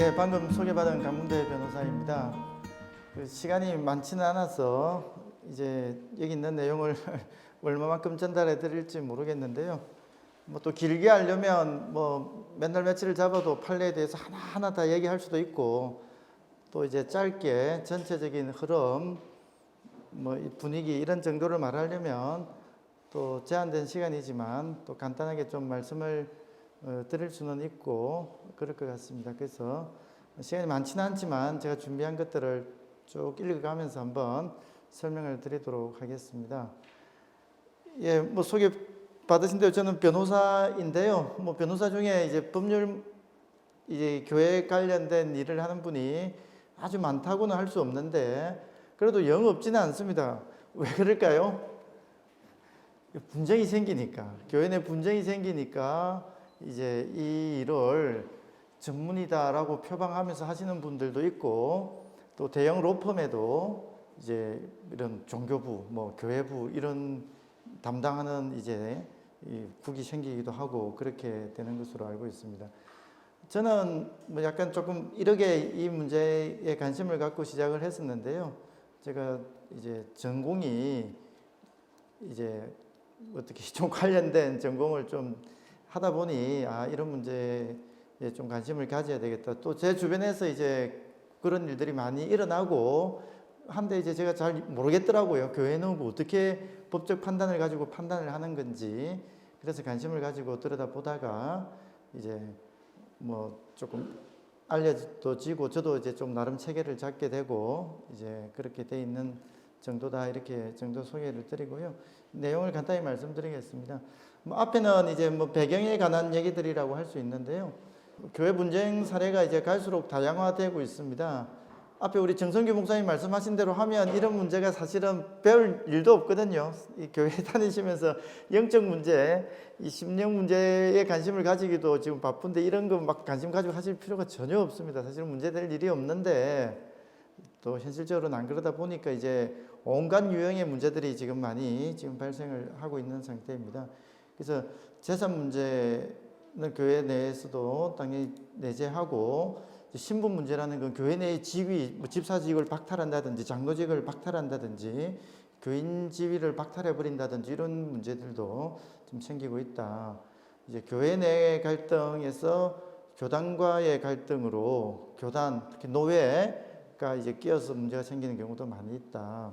예, 방금 소개받은 강문대 변호사입니다. 시간이 많지는 않아서 이제 여기 있는 내용을 얼마만큼 전달해 드릴지 모르겠는데요. 뭐 또 길게 하려면 뭐 맨날 며칠을 잡아도 판례에 대해서 하나하나 다 얘기할 수도 있고, 또 이제 짧게 전체적인 흐름, 뭐 분위기 이런 정도를 말하려면 또 제한된 시간이지만 또 간단하게 좀 말씀을 드릴 수는 있고 그럴 것 같습니다. 그래서 시간이 많지는 않지만 제가 준비한 것들을 쭉 읽어가면서 한번 설명을 드리도록 하겠습니다. 예, 뭐 소개 받으신 대로 저는 변호사인데요. 뭐 변호사 중에 이제 법률 이제 교회 관련된 일을 하는 분이 아주 많다고는 할 수 없는데 그래도 영 없지는 않습니다. 왜 그럴까요? 분쟁이 생기니까, 교회 내 분쟁이 생기니까 이제 이 일을 전문이다라고 표방하면서 하시는 분들도 있고, 또 대형 로펌에도 이제 이런 종교부, 뭐 교회부 이런 담당하는 이제 국이 생기기도 하고 그렇게 되는 것으로 알고 있습니다. 저는 뭐 약간 조금 이렇게 이 문제에 관심을 갖고 시작을 했었는데요. 제가 이제 전공이 이제 어떻게 좀 관련된 전공을 좀 하다 보니 이런 문제에 좀 관심을 가져야 되겠다. 또 제 주변에서 이제 그런 일들이 많이 일어나고 한데 이제 제가 잘 모르겠더라고요. 교회는 뭐 어떻게 법적 판단을 가지고 판단을 하는 건지. 그래서 관심을 가지고 들여다보다가 이제 뭐 조금 알려지고 저도 이제 좀 나름 체계를 잡게 되고 이제 그렇게 돼 있는 정도다, 이렇게 정도 소개를 드리고요. 내용을 간단히 말씀드리겠습니다. 뭐 앞에는 이제 뭐 배경에 관한 얘기들이라고 할 수 있는데요. 교회 분쟁 사례가 이제 갈수록 다양화되고 있습니다. 앞에 우리 정성규 목사님 말씀하신 대로 하면 이런 문제가 사실은 배울 일도 없거든요. 이 교회 다니시면서 영적 문제, 이 심령 문제에 관심을 가지기도 지금 바쁜데 이런 거 막 관심 가지고 하실 필요가 전혀 없습니다. 사실 문제될 일이 없는데 또 현실적으로는 안 그러다 보니까 이제 온갖 유형의 문제들이 지금 많이 지금 발생을 하고 있는 상태입니다. 그래서 재산 문제는 교회 내에서도 당연히 내재하고, 신분 문제라는 건 교회 내의 지위, 뭐 집사직을 박탈한다든지 장로직을 박탈한다든지 교인 지위를 박탈해 버린다든지 이런 문제들도 좀 생기고 있다. 이제 교회 내 갈등에서 교단과의 갈등으로 교단, 특히 노회가 이제 끼어서 문제가 생기는 경우도 많이 있다.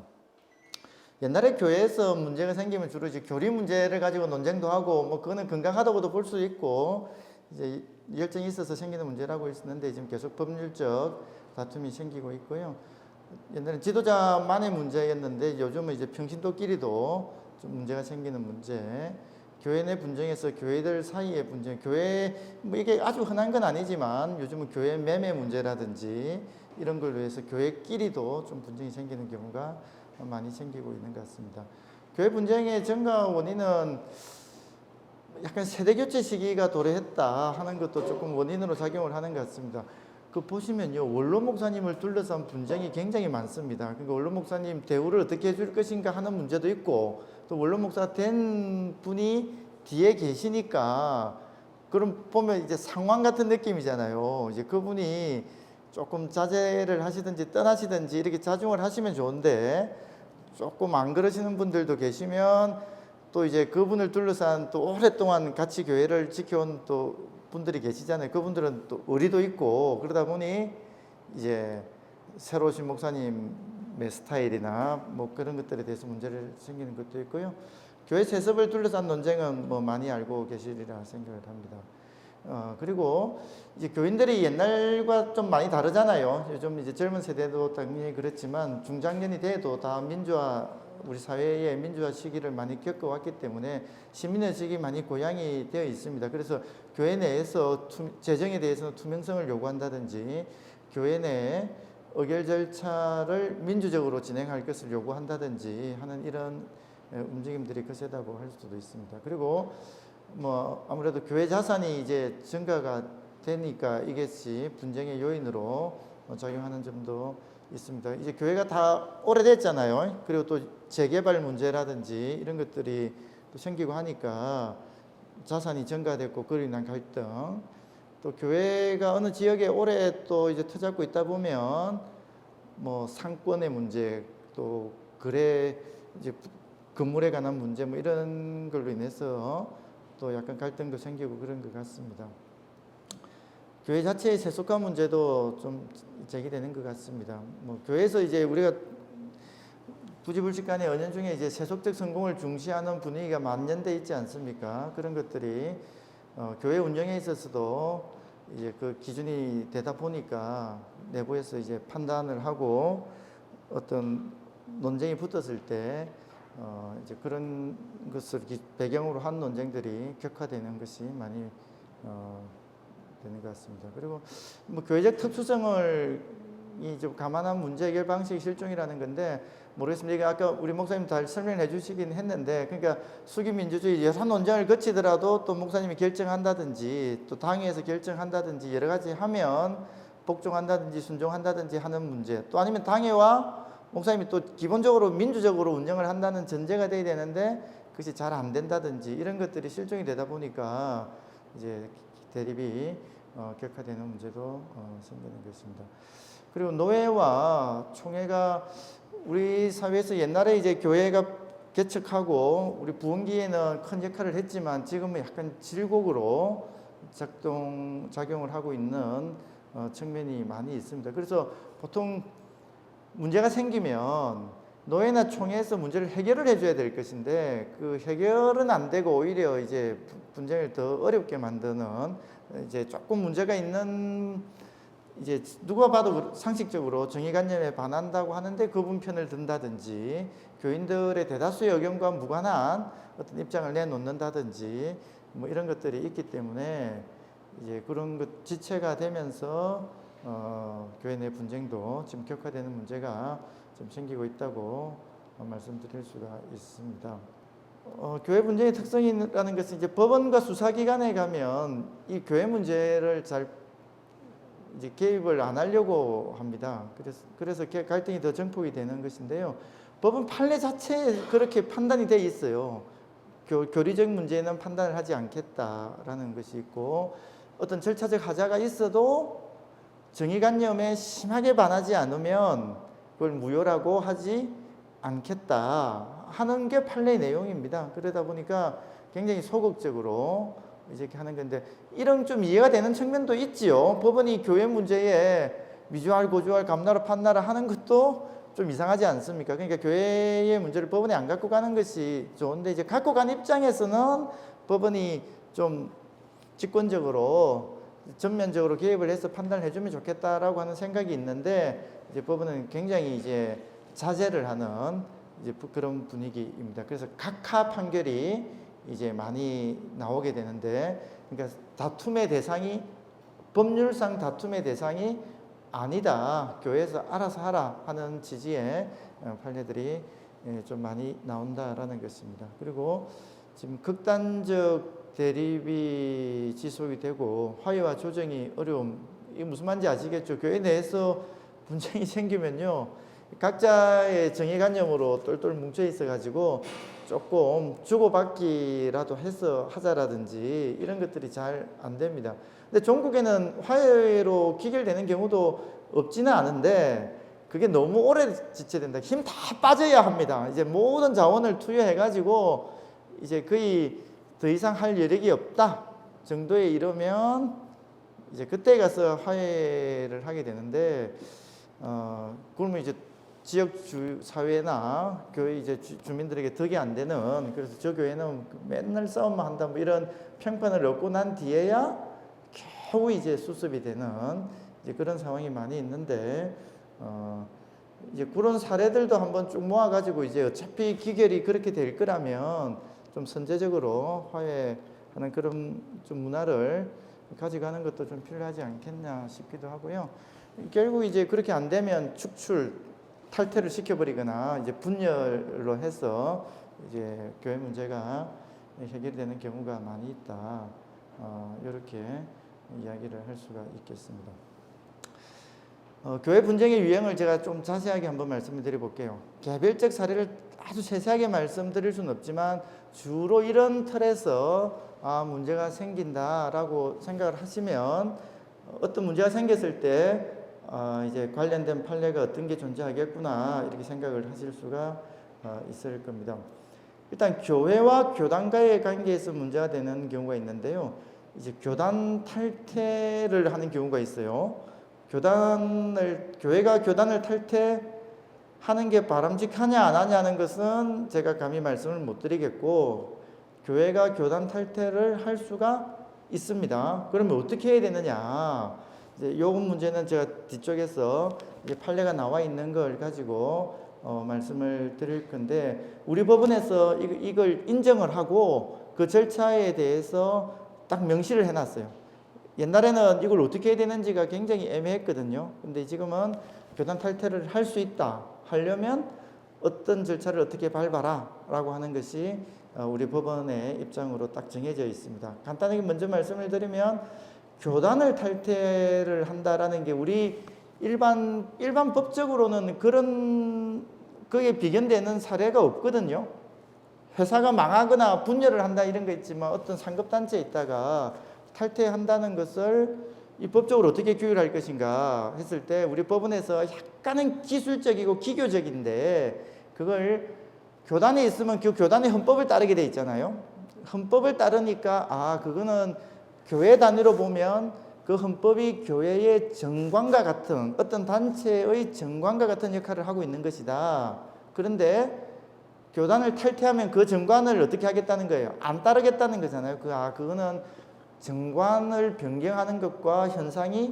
옛날에 교회에서 문제가 생기면 주로 이제 교리 문제를 가지고 논쟁도 하고 뭐 그거는 건강하다고도 볼 수 있고 이제 열정이 있어서 생기는 문제라고 있었는데 지금 계속 법률적 다툼이 생기고 있고요. 옛날에 지도자만의 문제였는데 요즘은 이제 평신도끼리도 좀 문제가 생기는 문제, 교회 내 분쟁에서 교회들 사이의 분쟁, 교회 뭐 이게 아주 흔한 건 아니지만 요즘은 교회 매매 문제라든지 이런 걸로 해서 교회끼리도 좀 분쟁이 생기는 경우가 많이 생기고 있는 것 같습니다. 교회 분쟁의 증가 원인은 약간 세대교체 시기가 도래했다 하는 것도 조금 원인으로 작용을 하는 것 같습니다. 그 보시면요, 원로 목사님을 둘러싼 분쟁이 굉장히 많습니다. 그러니까 원로 목사님 대우를 어떻게 해줄 것인가 하는 문제도 있고, 또 원로 목사 된 분이 뒤에 계시니까 그럼 보면 이제 상황 같은 느낌이잖아요. 이제 그분이 조금 자제를 하시든지 떠나시든지 이렇게 자중을 하시면 좋은데 조금 안 그러시는 분들도 계시면 또 이제 그분을 둘러싼 또 오랫동안 같이 교회를 지켜온 또 분들이 계시잖아요. 그분들은 또 의리도 있고 그러다 보니 이제 새로 오신 목사님의 스타일이나 뭐 그런 것들에 대해서 문제를 생기는 것도 있고요. 교회 세습을 둘러싼 논쟁은 뭐 많이 알고 계시리라 생각을 합니다. 그리고 이제 교인들이 옛날과 좀 많이 다르잖아요. 요즘 이제 젊은 세대도 당연히 그렇지만 중장년이 돼도 다 우리 사회의 민주화 시기를 많이 겪어왔기 때문에 시민의식이 많이 고양이 되어 있습니다. 그래서 교회 내에서 재정에 대해서는 투명성을 요구한다든지 교회 내 의결 절차를 민주적으로 진행할 것을 요구한다든지 하는 이런 움직임들이 거세다고 할 수도 있습니다. 그리고 뭐 아무래도 교회 자산이 이제 증가가 되니까 이것이 분쟁의 요인으로 작용하는 점도 있습니다. 이제 교회가 다 오래됐잖아요. 그리고 또 재개발 문제라든지 이런 것들이 또 생기고 하니까 자산이 증가됐고 그로 인한 갈등, 또 교회가 어느 지역에 오래 또 이제 터잡고 있다 보면 뭐 상권의 문제, 또 거래 이제 건물에 관한 문제 뭐 이런 걸로 인해서 또 약간 갈등도 생기고 그런 것 같습니다. 교회 자체의 세속화 문제도 좀 제기되는 것 같습니다. 뭐 교회에서 이제 우리가 부지불식간에 은연중에 이제 세속적 성공을 중시하는 분위기가 만연돼 있지 않습니까? 그런 것들이 교회 운영에 있어서도 이제 그 기준이 되다 보니까 내부에서 이제 판단을 하고 어떤 논쟁이 붙었을 때 이제 그런 것을 배경으로 한 논쟁들이 격화되는 것이 많이 되는 것 같습니다. 그리고 뭐 교회적 특수성을 좀 감안한 문제 해결 방식이 실종이라는 건데 모르겠습니다. 이게 아까 우리 목사님 잘 설명해 주시긴 했는데, 그러니까 수기민주주의 예산 논쟁을 거치더라도 또 목사님이 결정한다든지 또 당회에서 결정한다든지 여러 가지 하면 복종한다든지 순종한다든지 하는 문제, 또 아니면 당회와 목사님이 또 기본적으로 민주적으로 운영을 한다는 전제가 돼야 되는데 그것이 잘 안 된다든지 이런 것들이 실종이 되다 보니까 이제 대립이 격화되는 문제도 생기는 것입니다. 그리고 노회와 총회가 우리 사회에서 옛날에 이제 교회가 개척하고 우리 부흥기에는 큰 역할을 했지만 지금은 약간 질곡으로 작용을 하고 있는 측면이 많이 있습니다. 그래서 보통 문제가 생기면 노회나 총회에서 문제를 해결을 해줘야 될 것인데 그 해결은 안 되고 오히려 이제 분쟁을 더 어렵게 만드는, 이제 조금 문제가 있는, 이제 누가 봐도 상식적으로 정의관념에 반한다고 하는데 그분 편을 든다든지 교인들의 대다수의 의견과 무관한 어떤 입장을 내놓는다든지 뭐 이런 것들이 있기 때문에 이제 그런 것 지체가 되면서 교회 내 분쟁도 지금 격화되는 문제가 좀 생기고 있다고 말씀드릴 수가 있습니다. 교회 분쟁의 특성이라는 것은 이제 법원과 수사기관에 가면 이 교회 문제를 잘 이제 개입을 안 하려고 합니다. 그래서 갈등이 더 증폭이 되는 것인데요. 법은 판례 자체에 그렇게 판단이 돼 있어요. 교리적 문제는 판단을 하지 않겠다라는 것이 있고, 어떤 절차적 하자가 있어도 정의관념에 심하게 반하지 않으면 그걸 무효라고 하지 않겠다 하는 게 판례의 내용입니다. 그러다 보니까 굉장히 소극적으로 이렇게 하는 건데, 이런 좀 이해가 되는 측면도 있지요. 법원이 교회 문제에 미주알, 고주알, 감나라, 판나라 하는 것도 좀 이상하지 않습니까? 그러니까 교회의 문제를 법원에 안 갖고 가는 것이 좋은데, 이제 갖고 간 입장에서는 법원이 좀 직권적으로 전면적으로 개입을 해서 판단을 해주면 좋겠다라고 하는 생각이 있는데, 이제 법원은 굉장히 이제 자제를 하는 이제 그런 분위기입니다. 그래서 각하 판결이 이제 많이 나오게 되는데, 그러니까 다툼의 대상이, 법률상 다툼의 대상이 아니다, 교회에서 알아서 하라 하는 취지의 판례들이 좀 많이 나온다라는 것입니다. 그리고 지금 극단적 대립이 지속이 되고 화해와 조정이 어려움, 이게 무슨 말인지 아시겠죠? 교회 내에서 분쟁이 생기면요, 각자의 정의관념으로 똘똘 뭉쳐 있어 가지고 조금 주고받기라도 해서 하자라든지 이런 것들이 잘 안 됩니다. 근데 종국에는 화해로 기결되는 경우도 없지는 않은데 그게 너무 오래 지체된다. 힘 다 빠져야 합니다. 이제 모든 자원을 투여해 가지고 이제 거의 더 이상 할 여력이 없다 정도에 이르면 이제 그때 가서 화해를 하게 되는데, 그러면 이제 지역 사회나 교회 이제 주민들에게 덕이 안 되는, 그래서 저 교회는 맨날 싸움만 한다 뭐 이런 평판을 얻고 난 뒤에야 겨우 이제 수습이 되는 이제 그런 상황이 많이 있는데, 이제 그런 사례들도 한번 쭉 모아가지고 이제 어차피 기결이 그렇게 될 거라면 좀 선제적으로 화해하는 그런 좀 문화를 가져가는 것도 좀 필요하지 않겠냐 싶기도 하고요. 결국 이제 그렇게 안 되면 탈퇴를 시켜버리거나 이제 분열로 해서 이제 교회 문제가 해결되는 경우가 많이 있다. 이렇게 이야기를 할 수가 있겠습니다. 교회 분쟁의 유형을 제가 좀 자세하게 한번 말씀을 드려볼게요. 개별적 사례를 아주 세세하게 말씀드릴 수는 없지만 주로 이런 틀에서 문제가 생긴다라고 생각을 하시면 어떤 문제가 생겼을 때 이제 관련된 판례가 어떤 게 존재하겠구나 이렇게 생각을 하실 수가 있을 겁니다. 일단 교회와 교단과의 관계에서 문제가 되는 경우가 있는데요. 이제 교단 탈퇴를 하는 경우가 있어요. 교회가 교단을 탈퇴하는 게 바람직하냐 안 하냐는 것은 제가 감히 말씀을 못 드리겠고, 교회가 교단 탈퇴를 할 수가 있습니다. 그러면 어떻게 해야 되느냐? 이제 요 문제는 제가 뒤쪽에서 이제 판례가 나와 있는 걸 가지고 말씀을 드릴 건데, 우리 법원에서 이걸 인정을 하고 그 절차에 대해서 딱 명시를 해놨어요. 옛날에는 이걸 어떻게 해야 되는지가 굉장히 애매했거든요. 근데 지금은 교단 탈퇴를 할 수 있다. 하려면 어떤 절차를 어떻게 밟아라 라고 하는 것이 우리 법원의 입장으로 딱 정해져 있습니다. 간단하게 먼저 말씀을 드리면, 교단을 탈퇴를 한다라는 게 우리 일반 법적으로는 그게 비견되는 사례가 없거든요. 회사가 망하거나 분열을 한다 이런 거 있지만, 어떤 상급단체에 있다가 탈퇴한다는 것을 이 법적으로 어떻게 규율할 것인가 했을 때, 우리 법원에서 약간은 기술적이고 기교적인데, 그걸 교단에 있으면 그 교단의 헌법을 따르게 돼 있잖아요. 헌법을 따르니까 그거는 교회 단위로 보면 그 헌법이 교회의 정관과 같은, 어떤 단체의 정관과 같은 역할을 하고 있는 것이다. 그런데 교단을 탈퇴하면 그 정관을 어떻게 하겠다는 거예요? 안 따르겠다는 거잖아요. 그거는 정관을 변경하는 것과 현상이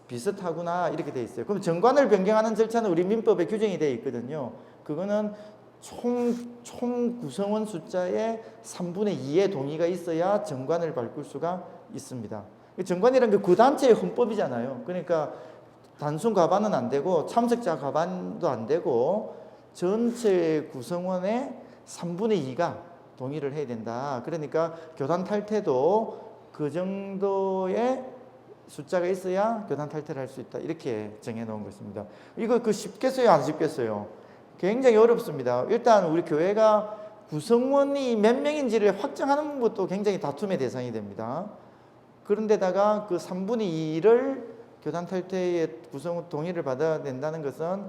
비슷하구나 이렇게 돼 있어요. 그럼 정관을 변경하는 절차는 우리 민법에 규정이 되어 있거든요. 그거는 총 구성원 숫자의 3분의 2의 동의가 있어야 정관을 바꿀 수가 있습니다. 정관이라는 게 그 단체의 헌법이잖아요. 그러니까 단순 과반은 안 되고 참석자 과반도 안 되고 전체 구성원의 3분의 2가 동의를 해야 된다. 그러니까 교단 탈퇴도 그 정도의 숫자가 있어야 교단 탈퇴를 할 수 있다. 이렇게 정해 놓은 것입니다. 이거 쉽겠어요? 안 쉽겠어요? 굉장히 어렵습니다. 일단 우리 교회가 구성원이 몇 명인지를 확정하는 것도 굉장히 다툼의 대상이 됩니다. 그런데다가 그 3분의 2를 교단 탈퇴의 구성원 동의를 받아야 된다는 것은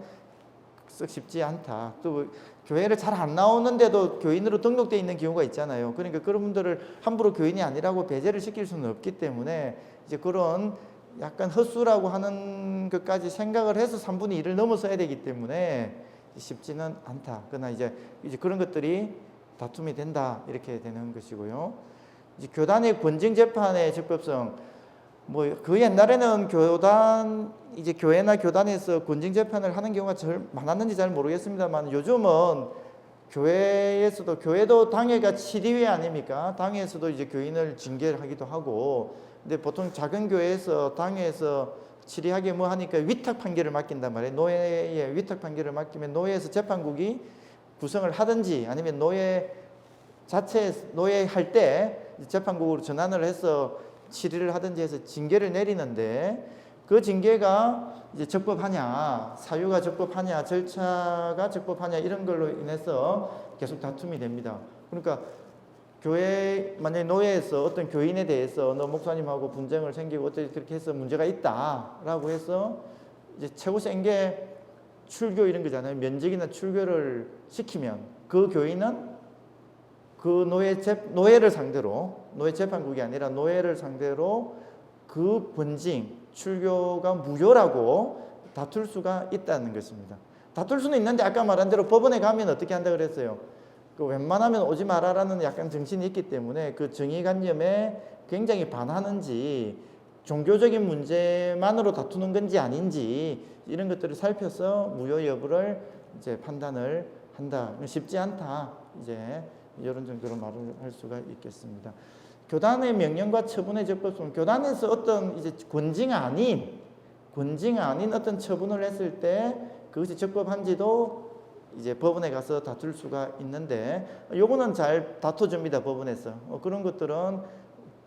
썩 쉽지 않다. 또 교회를 잘 안 나오는데도 교인으로 등록되어 있는 경우가 있잖아요. 그러니까 그런 분들을 함부로 교인이 아니라고 배제를 시킬 수는 없기 때문에 이제 그런 약간 헛수라고 하는 것까지 생각을 해서 3분의 2를 넘어서야 되기 때문에 쉽지는 않다. 그러나 이제 그런 것들이 다툼이 된다 이렇게 되는 것이고요. 이제 교단의 권증 재판의 적법성, 그 옛날에는 교회나 교단에서 권증 재판을 하는 경우가 제일 많았는지 잘 모르겠습니다만, 요즘은 교회도 당회가 7위회 아닙니까? 당회에서도 이제 교인을 징계를 하기도 하고, 근데 보통 작은 교회에서 당회에서 치리하게 하니까 위탁 판결을 맡긴단 말이에요. 노예에 위탁 판결을 맡기면 노예에서 재판국이 구성을 하든지, 아니면 노예 할 때 재판국으로 전환을 해서 치리를 하든지 해서 징계를 내리는데, 그 징계가 이제 적법하냐, 사유가 적법하냐, 절차가 적법하냐, 이런 걸로 인해서 계속 다툼이 됩니다. 그러니까 교회 만약에 노예에서 어떤 교인에 대해서 너 목사님하고 분쟁을 생기고 어떻게 그렇게 해서 문제가 있다라고 해서 이제 최고 센 게 출교 이런 거잖아요. 면직이나 출교를 시키면 그 교인은 그 노예를 상대로, 노예 재판국이 아니라 노예를 상대로 그 번징, 출교가 무효라고 다툴 수가 있다는 것입니다. 다툴 수는 있는데 아까 말한 대로 법원에 가면 어떻게 한다 그랬어요? 웬만하면 오지 마라라는 약간 정신이 있기 때문에 그 정의관념에 굉장히 반하는지, 종교적인 문제만으로 다투는 건지 아닌지, 이런 것들을 살펴서 무효 여부를 이제 판단을 한다. 쉽지 않다. 이제 이런 정도로 말을 할 수가 있겠습니다. 교단의 명령과 처분의 적법성, 교단에서 어떤 이제 권징 아닌 어떤 처분을 했을 때 그것이 적법한지도 이제 법원에 가서 다툴 수가 있는데, 요거는 잘 다퉈줍니다, 법원에서. 그런 것들은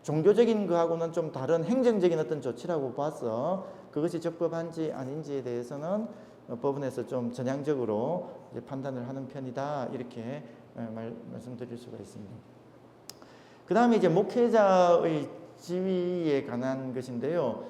종교적인 거하고는 좀 다른 행정적인 어떤 조치라고 봐서 그것이 적법한지 아닌지에 대해서는 법원에서 좀 전향적으로 이제 판단을 하는 편이다, 이렇게 말씀드릴 수가 있습니다. 그 다음에 이제 목회자의 지위에 관한 것인데요.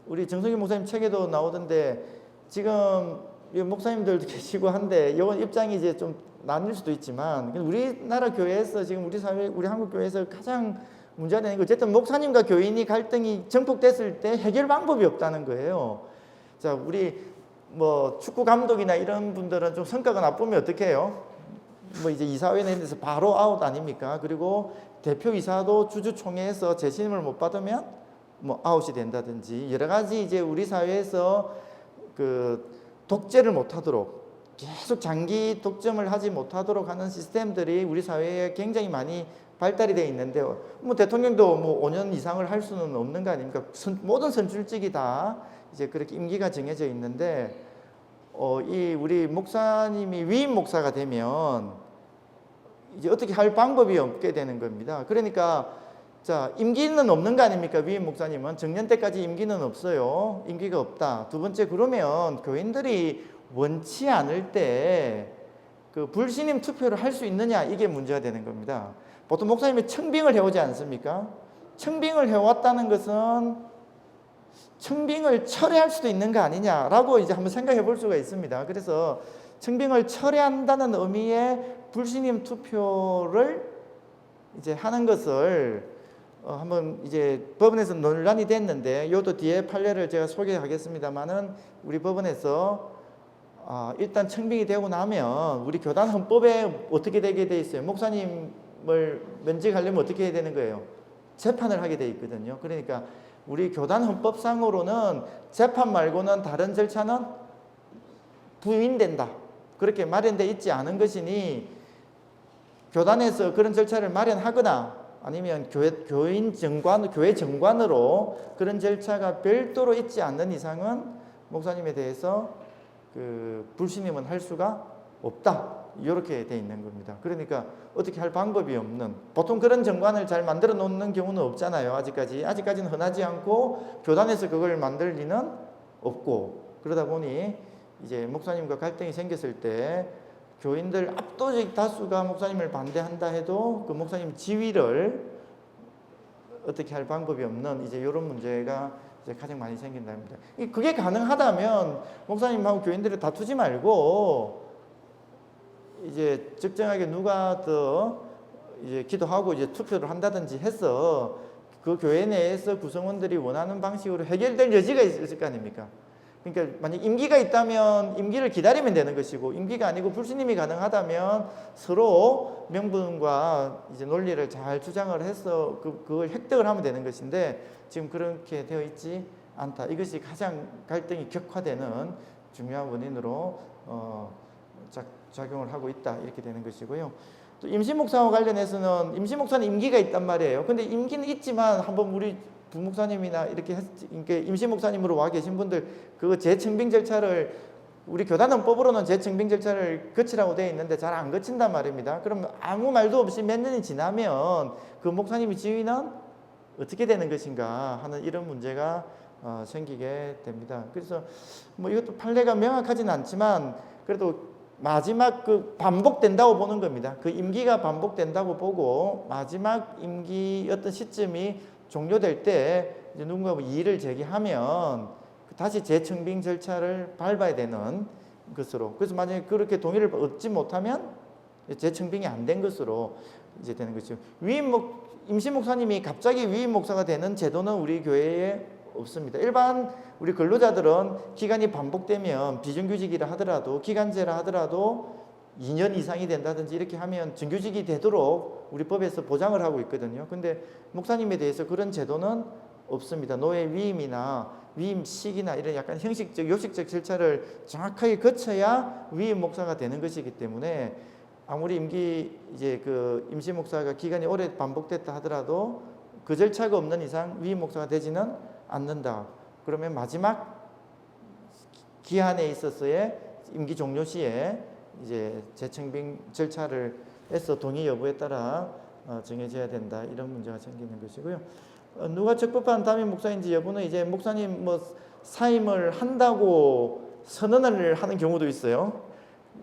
우리 정성희 목사님 책에도 나오던데 지금 목사님들도 계시고 한데 이건 입장이 이제 좀 나뉠 수도 있지만 우리나라 교회에서 지금 우리 사회, 우리 한국 교회에서 가장 문제가 되는 게 어쨌든 목사님과 교인이 갈등이 증폭됐을 때 해결 방법이 없다는 거예요. 자, 우리 뭐 축구 감독이나 이런 분들은 좀 성과가 나쁘면 어떻게 해요? 뭐 이제 이사회 내는 데서 바로 아웃 아닙니까? 그리고 대표이사도 주주총회에서 재신임을 못 받으면 뭐 아웃이 된다든지 여러 가지 이제 우리 사회에서 그 독재를 못 하도록 계속 장기 독점을 하지 못하도록 하는 시스템들이 우리 사회에 굉장히 많이 발달이 되어 있는데 뭐 대통령도 뭐 5년 이상을 할 수는 없는 거 아닙니까? 모든 선출직이 다 이제 그렇게 임기가 정해져 있는데 이 우리 목사님이 위임 목사가 되면 이제 어떻게 할 방법이 없게 되는 겁니다. 그러니까 자, 임기는 없는 거 아닙니까? 위임 목사님은 정년 때까지 임기는 없어요. 임기가 없다. 두 번째, 그러면 교인들이 원치 않을 때 그 불신임 투표를 할 수 있느냐, 이게 문제가 되는 겁니다. 보통 목사님이 청빙을 해오지 않습니까? 청빙을 해왔다는 것은 청빙을 철회할 수도 있는 거 아니냐라고 이제 한번 생각해 볼 수가 있습니다. 그래서 청빙을 철회한다는 의미의 불신임 투표를 이제 하는 것을 한번 이제 법원에서 논란이 됐는데 이것도 뒤에 판례를 제가 소개하겠습니다만은 우리 법원에서 일단 청빙이 되고 나면 우리 교단 헌법에 어떻게 되게 돼 있어요? 목사님을 면직하려면 어떻게 해야 되는 거예요? 재판을 하게 돼 있거든요. 그러니까 우리 교단 헌법상으로는 재판 말고는 다른 절차는 부인된다. 그렇게 마련돼 있지 않은 것이니 교단에서 그런 절차를 마련하거나 아니면 교회 정관으로 그런 절차가 별도로 있지 않는 이상은 목사님에 대해서 그 불신임은 할 수가 없다. 이렇게 돼 있는 겁니다. 그러니까 어떻게 할 방법이 없는, 보통 그런 정관을 잘 만들어 놓는 경우는 없잖아요. 아직까지는 흔하지 않고 교단에서 그걸 만들 리는 없고, 그러다 보니 이제 목사님과 갈등이 생겼을 때 교인들 압도적 다수가 목사님을 반대한다 해도 그 목사님 지위를 어떻게 할 방법이 없는 이제 이런 문제가 이제 가장 많이 생긴답니다. 그게 가능하다면 목사님하고 교인들이 다투지 말고 이제 적정하게 누가 더 이제 기도하고 이제 투표를 한다든지 해서 그 교회 내에서 구성원들이 원하는 방식으로 해결될 여지가 있을 거 아닙니까? 그러니까 만약 임기가 있다면 임기를 기다리면 되는 것이고, 임기가 아니고 불신임이 가능하다면 서로 명분과 이제 논리를 잘 주장을 해서 그걸 획득을 하면 되는 것인데 지금 그렇게 되어 있지 않다. 이것이 가장 갈등이 격화되는 중요한 원인으로 작용을 하고 있다. 이렇게 되는 것이고요. 또 임시 목사와 관련해서는 임시 목사는 임기가 있단 말이에요. 근데 임기는 있지만 한번 우리 부목사님이나 이렇게 임시 목사님으로 와 계신 분들 그 재청빙 절차를 우리 교단헌법으로는 재청빙 절차를 거치라고 되어 있는데 잘 안 거친단 말입니다. 그럼 아무 말도 없이 몇 년이 지나면 그 목사님의 지위는 어떻게 되는 것인가 하는 이런 문제가 생기게 됩니다. 그래서 뭐 이것도 판례가 명확하지는 않지만 그래도 마지막 그 반복된다고 보는 겁니다. 그 임기가 반복된다고 보고 마지막 임기 어떤 시점이 종료될 때 이제 누군가 이의를 제기하면 다시 재청빙 절차를 밟아야 되는 것으로, 그래서 만약에 그렇게 동의를 얻지 못하면 재청빙이 안 된 것으로 이제 되는 것이죠. 임시 목사님이 갑자기 위임 목사가 되는 제도는 우리 교회에 없습니다. 일반 우리 근로자들은 기간이 반복되면 비정규직이라 하더라도 기간제라 하더라도 2년 이상이 된다든지 이렇게 하면 정규직이 되도록 우리 법에서 보장을 하고 있거든요. 근데 목사님에 대해서 그런 제도는 없습니다. 노예 위임이나 위임식이나 이런 약간 형식적, 요식적 절차를 정확하게 거쳐야 위임 목사가 되는 것이기 때문에 아무리 임시 목사가 기간이 오래 반복됐다 하더라도 그 절차가 없는 이상 위임 목사가 되지는 않는다. 그러면 마지막 기한에 있어서의 임기 종료 시에 이제 재청빙 절차를 해서 동의 여부에 따라 정해져야 된다. 이런 문제가 생기는 것이고요. 누가 적법한 담임 목사인지 여부는 이제 목사님 뭐 사임을 한다고 선언을 하는 경우도 있어요.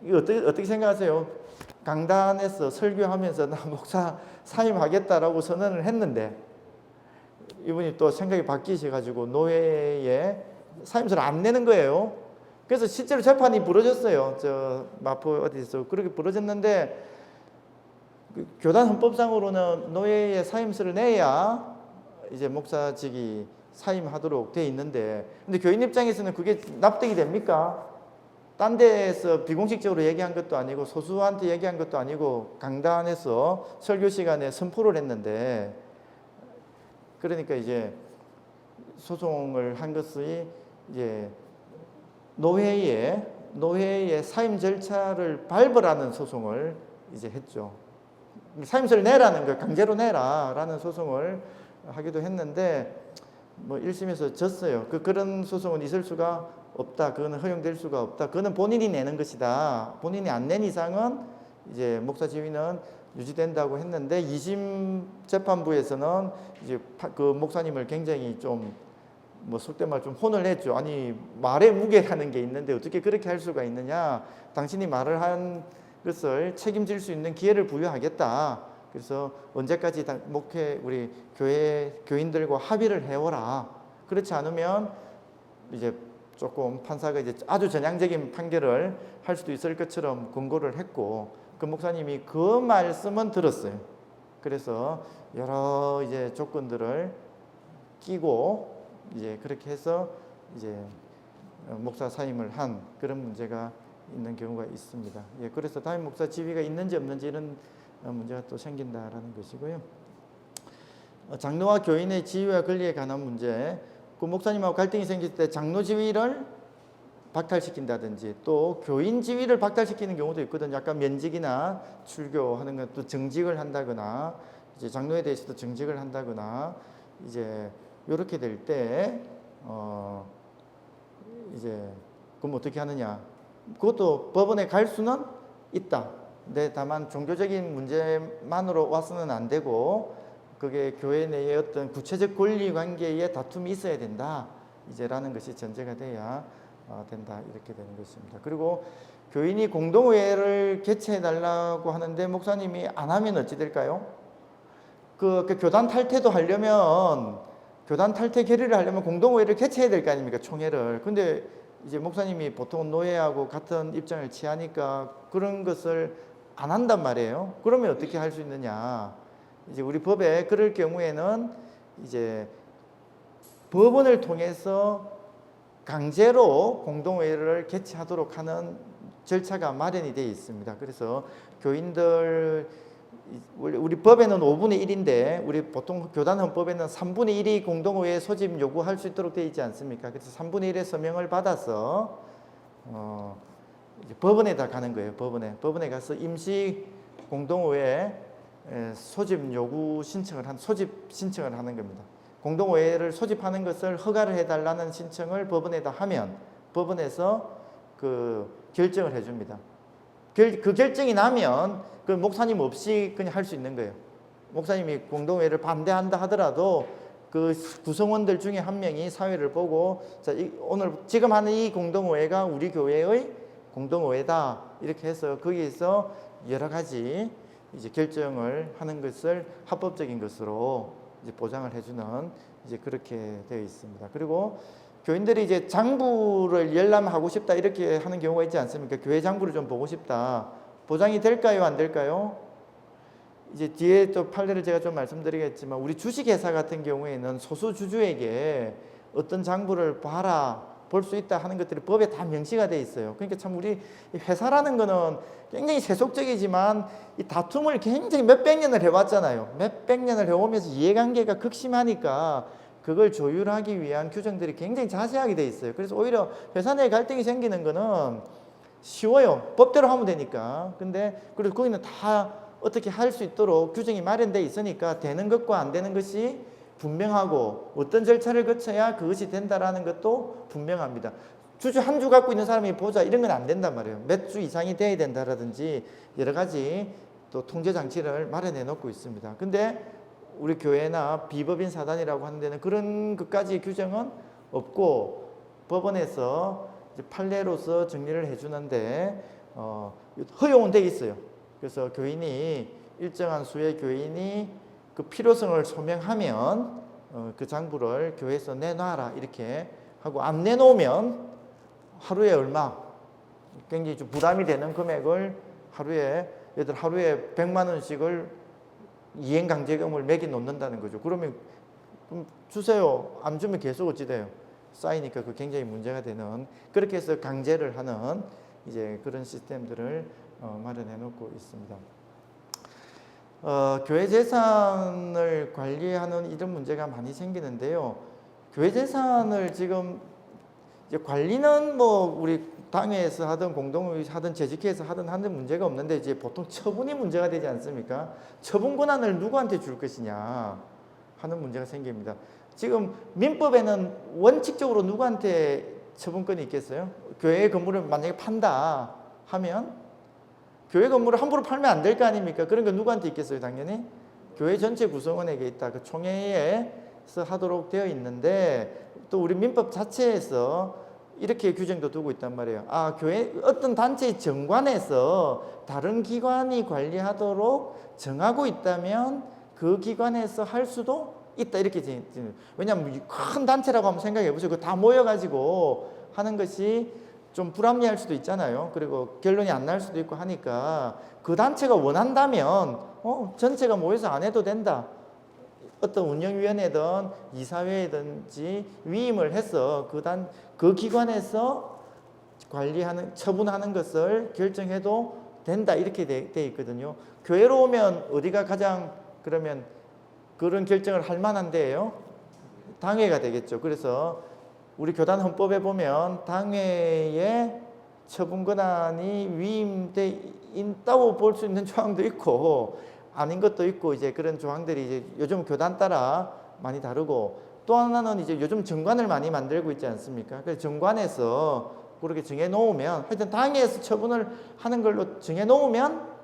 이거 어떻게 생각하세요? 강단에서 설교하면서 나 목사 사임하겠다라고 선언을 했는데 이분이 또 생각이 바뀌셔가지고 노회에 사임서를 안 내는 거예요. 그래서 실제로 재판이 벌어졌어요. 저 마포 어디서 그렇게 벌어졌는데 그 교단 헌법상으로는 노회에 사임서를 내야 이제 목사직이 사임하도록 돼 있는데, 근데 교인 입장에서는 그게 납득이 됩니까? 딴 데에서 비공식적으로 얘기한 것도 아니고 소수한테 얘기한 것도 아니고 강단에서 설교 시간에 선포를 했는데, 그러니까 이제 소송을 한 것이 이제 노회의 사임 절차를 밟으라는 소송을 이제 했죠. 사임서를 내라는 거, 강제로 내라라는 소송을 하기도 했는데 뭐 1심에서 졌어요. 그런 소송은 있을 수가 없다. 그거는 허용될 수가 없다. 그거는 본인이 내는 것이다. 본인이 안 낸 이상은 이제 목사 지위는 유지된다고 했는데 2심 재판부에서는 이제 그 목사님을 굉장히 좀 뭐 속된 말 좀 혼을 냈죠. 아니 말의 무게라는 게 있는데 어떻게 그렇게 할 수가 있느냐. 당신이 말을 한 것을 책임질 수 있는 기회를 부여하겠다. 그래서 언제까지 우리 교인들과 합의를 해오라. 그렇지 않으면 이제 조금 판사가 이제 아주 전향적인 판결을 할 수도 있을 것처럼 권고를 했고, 그 목사님이 그 말씀은 들었어요. 그래서 여러 이제 조건들을 끼고 이제 그렇게 해서 이제 목사 사임을 한 그런 문제가 있는 경우가 있습니다. 예, 그래서 담임 목사 지위가 있는지 없는지 이런 문제가 또 생긴다라는 것이고요. 장로와 교인의 지위와 권리에 관한 문제, 그 목사님하고 갈등이 생길 때 장로 지위를 박탈시킨다든지 또 교인 지위를 박탈시키는 경우도 있거든요. 약간 면직이나 출교하는 것도 정직을 한다거나 이제 장로에 대해서도 정직을 한다거나 이제 이렇게 될 때 이제 그럼 어떻게 하느냐? 그것도 법원에 갈 수는 있다. 근데 다만 종교적인 문제만으로 와서는 안 되고 그게 교회 내의 어떤 구체적 권리 관계에 다툼이 있어야 된다. 이제라는 것이 전제가 돼야 된다. 이렇게 되는 것입니다. 그리고 교인이 공동회를 개최해 달라고 하는데 목사님이 안 하면 어찌 될까요? 그 교단 탈퇴도 하려면 교단 탈퇴 결의를 하려면 공동회를 개최해야 될 거 아닙니까? 총회를. 근데 이제 목사님이 보통 노예하고 같은 입장을 취하니까 그런 것을 안 한단 말이에요. 그러면 어떻게 할 수 있느냐? 이제 우리 법에 그럴 경우에는 이제 법원을 통해서 강제로 공동회를 개최하도록 하는 절차가 마련이 되어 있습니다. 그래서 교인들 우리 법에는 5분의 1인데 우리 보통 교단 헌법에는 3분의 1이 공동회에 소집 요구할 수 있도록 되어 있지 않습니까? 그래서 3분의 1의 서명을 받아서 이제 법원에다 가는 거예요. 법원에 가서 임시 공동회에 소집 요구 소집 신청을 하는 겁니다. 공동회를 소집하는 것을 허가를 해달라는 신청을 법원에다 하면 법원에서 그 결정을 해줍니다. 그 결정이 나면 그 목사님 없이 그냥 할 수 있는 거예요. 목사님이 공동회를 반대한다 하더라도 그 구성원들 중에 한 명이 사회를 보고 자, 오늘 지금 하는 이 공동회가 우리 교회의 공동회다 이렇게 해서 거기에서 여러 가지 이제 결정을 하는 것을 합법적인 것으로 이제 보장을 해주는 이제 그렇게 되어 있습니다. 그리고 교인들이 이제 장부를 열람하고 싶다 이렇게 하는 경우가 있지 않습니까? 교회 장부를 좀 보고 싶다. 보장이 될까요? 안 될까요? 이제 뒤에 또 판례를 제가 좀 말씀드리겠지만 우리 주식회사 같은 경우에는 소수주주에게 어떤 장부를 볼 수 있다 하는 것들이 법에 다 명시가 돼 있어요. 그러니까 참 우리 회사라는 거는 굉장히 세속적이지만 이 다툼을 굉장히 몇백 년을 해왔잖아요. 몇백 년을 해오면서 이해관계가 극심하니까 그걸 조율하기 위한 규정들이 굉장히 자세하게 돼 있어요. 그래서 오히려 회사 내 갈등이 생기는 거는 쉬워요. 법대로 하면 되니까. 근데 그래도 거기는 다 어떻게 할 수 있도록 규정이 마련돼 있으니까 되는 것과 안 되는 것이 분명하고 어떤 절차를 거쳐야 그것이 된다라는 것도 분명합니다. 주주 한 주 갖고 있는 사람이 보자 이런 건 안 된단 말이에요. 몇 주 이상이 돼야 된다라든지 여러 가지 또 통제 장치를 마련해 놓고 있습니다. 근데 우리 교회나 비법인 사단이라고 하는 데는 그런 것까지 규정은 없고 법원에서 이제 판례로서 정리를 해주는데 허용은 돼 있어요. 그래서 교인이 일정한 수의 교인이 그 필요성을 소명하면 그 장부를 교회에서 내놔라 이렇게 하고 안 내놓으면 하루에 얼마 굉장히 좀 부담이 되는 금액을 하루에 예를 들어 하루에 100만 원씩을 이행강제금을 매겨 놓는다는 거죠. 그러면 주세요. 안 주면 계속 어찌 돼요? 쌓이니까 그 굉장히 문제가 되는 그렇게 해서 강제를 하는 이제 그런 시스템들을 마련해 놓고 있습니다. 교회 재산을 관리하는 이런 문제가 많이 생기는데요. 교회 재산을 지금 이제 관리는 뭐 우리 당회에서 하든 공동회 하든 재직회에서 하는 문제가 없는데 이제 보통 처분이 문제가 되지 않습니까? 처분 권한을 누구한테 줄 것이냐 하는 문제가 생깁니다. 지금 민법에는 원칙적으로 누구한테 처분권이 있겠어요? 교회 건물을 만약에 판다 하면 교회 건물을 함부로 팔면 안 될 거 아닙니까? 그런 거 누구한테 있겠어요? 당연히 교회 전체 구성원에게 있다. 그 총회에서 하도록 되어 있는데 또 우리 민법 자체에서 이렇게 규정도 두고 있단 말이에요. 교회 어떤 단체의 정관에서 다른 기관이 관리하도록 정하고 있다면 그 기관에서 할 수도 있다 이렇게 왜냐하면 큰 단체라고 한번 생각해 보세요. 그 다 모여가지고 하는 것이 좀 불합리할 수도 있잖아요. 그리고 결론이 안 날 수도 있고 하니까 그 단체가 원한다면 전체가 모여서 안 해도 된다. 어떤 운영위원회든 이사회든지 위임을 해서 그 기관에서 관리하는 처분하는 것을 결정해도 된다 이렇게 돼 있거든요. 교회로 오면 어디가 가장 그러면 그런 결정을 할 만한 데예요? 당회가 되겠죠. 그래서 우리 교단 헌법에 보면 당회의 처분 권한이 위임돼 있다고 볼 수 있는 조항도 있고 아닌 것도 있고 이제 그런 조항들이 이제 요즘 교단 따라 많이 다르고 또 하나는 이제 요즘 정관을 많이 만들고 있지 않습니까? 그래서 정관에서 그렇게 정해 놓으면 하여튼 당회에서 처분을 하는 걸로 정해 놓으면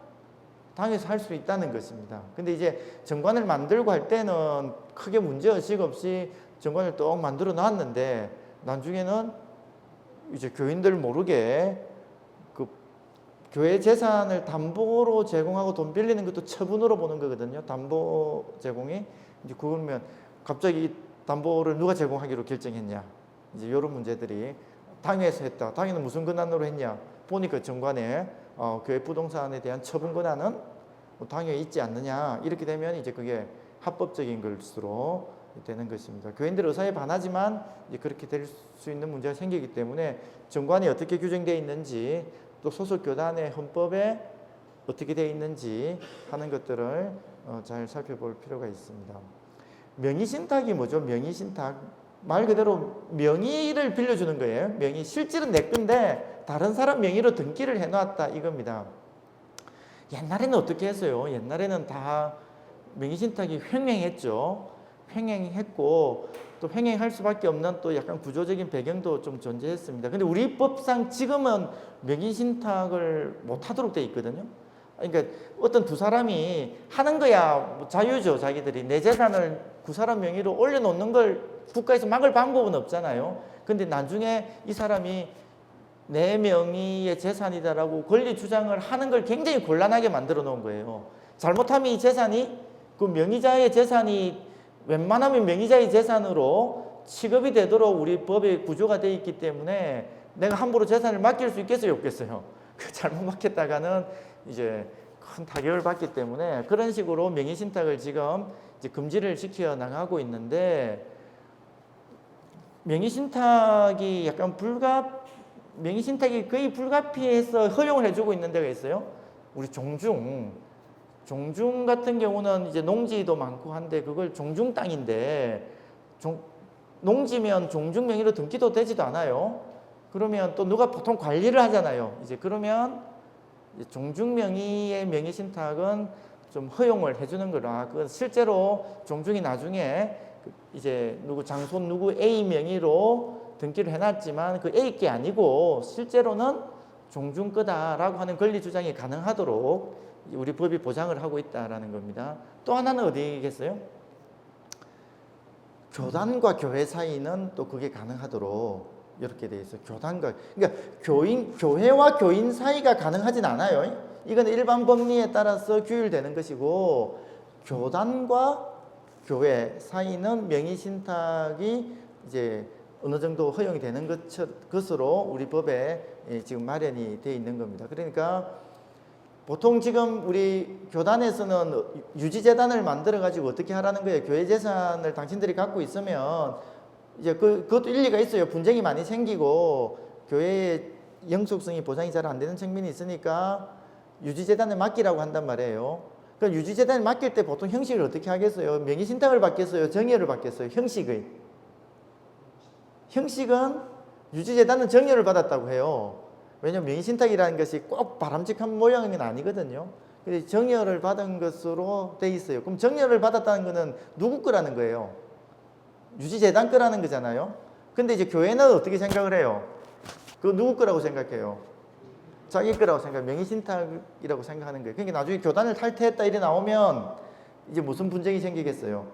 당에서 할 수 있다는 것입니다. 근데 이제 정관을 만들고 할 때는 크게 문제의식 없이 정관을 또 만들어 놨는데 나중에는 이제 교인들 모르게 그 교회 재산을 담보로 제공하고 돈 빌리는 것도 처분으로 보는 거거든요. 담보 제공이 이제 그러면 갑자기 담보를 누가 제공하기로 결정했냐? 이제 이런 문제들이 당에서 했다. 당에는 무슨 권한으로 했냐? 보니까 정관에 교회 부동산에 대한 처분 권한은 당에 있지 않느냐 이렇게 되면 이제 그게 합법적인 것으로 되는 것입니다. 교인들 의사에 반하지만 이제 그렇게 될 수 있는 문제가 생기기 때문에 정관이 어떻게 규정되어 있는지 또 소속 교단의 헌법에 어떻게 되어 있는지 하는 것들을 잘 살펴볼 필요가 있습니다. 명의신탁이 뭐죠? 명의신탁 말 그대로 명의를 빌려주는 거예요. 명의 실질은 내 건데 다른 사람 명의로 등기를 해놨다 이겁니다. 옛날에는 어떻게 했어요? 옛날에는 다 명의신탁이 횡행했죠. 횡행했고 또 횡행할 수밖에 없는 또 약간 구조적인 배경도 좀 존재했습니다. 근데 우리 법상 지금은 명의신탁을 못하도록 돼 있거든요. 그러니까 어떤 두 사람이 하는 거야 뭐 자유죠. 자기들이 내 재산을 그 사람 명의로 올려놓는 걸 국가에서 막을 방법은 없잖아요. 근데 나중에 이 사람이 내 명의의 재산이다라고 권리 주장을 하는 걸 굉장히 곤란하게 만들어 놓은 거예요. 잘못하면 이 재산이 그 명의자의 재산이 웬만하면 명의자의 재산으로 취급이 되도록 우리 법의 구조가 되어 있기 때문에 내가 함부로 재산을 맡길 수 있겠어요, 없겠어요? 잘못 맡겼다가는 이제 큰 타격을 받기 때문에 그런 식으로 명의신탁을 지금 이제 금지를 시켜 나가고 있는데 명의신탁이 약간 명의신탁이 거의 불가피해서 허용을 해주고 있는 데가 있어요. 우리 종중 같은 경우는 이제 농지도 많고 한데 그걸 종중 땅인데 농지면 종중 명의로 등기도 되지도 않아요. 그러면 또 누가 보통 관리를 하잖아요. 이제 그러면 이제 종중 명의의 명의신탁은 좀 허용을 해주는 거라. 그건 실제로 종중이 나중에 이제 장손 누구 A 명의로 등기를 해놨지만 그 A 게 아니고 실제로는 종중 거다라고 하는 권리 주장이 가능하도록 우리 법이 보장을 하고 있다라는 겁니다. 또 하나는 어디겠어요? 교단과 교회 사이는 또 그게 가능하도록 이렇게 돼 있어요. 그러니까 교회와 교인 사이가 가능하진 않아요. 이건 일반 법리에 따라서 규율되는 것이고, 교단과 교회 사이는 명의신탁이 이제 어느 정도 허용이 되는 것으로 우리 법에 지금 마련이 되어 있는 겁니다. 그러니까 보통 지금 우리 교단에서는 유지재단을 만들어 가지고 어떻게 하라는 거예요? 교회 재산을 당신들이 갖고 있으면 이제 그것도 일리가 있어요. 분쟁이 많이 생기고 교회의 영속성이 보장이 잘 안 되는 측면이 있으니까 유지재단에 맡기라고 한단 말이에요. 그 유지재단에 맡길 때 보통 형식을 어떻게 하겠어요? 명의신탁을 받겠어요? 정여를 받겠어요? 형식은 유지재단은 정여를 받았다고 해요. 왜냐하면 명의신탁이라는 것이 꼭 바람직한 모양은 아니거든요. 그래서 정여를 받은 것으로 돼 있어요. 그럼 정여를 받았다는 것은 누구 거라는 거예요? 유지재단 거라는 거잖아요. 근데 이제 교회는 어떻게 생각을 해요? 그거 누구 거라고 생각해요? 자기 거라고 생각해요. 명의신탁이라고 생각하는 거예요. 그러니까 나중에 교단을 탈퇴했다 이래 나오면 이제 무슨 분쟁이 생기겠어요?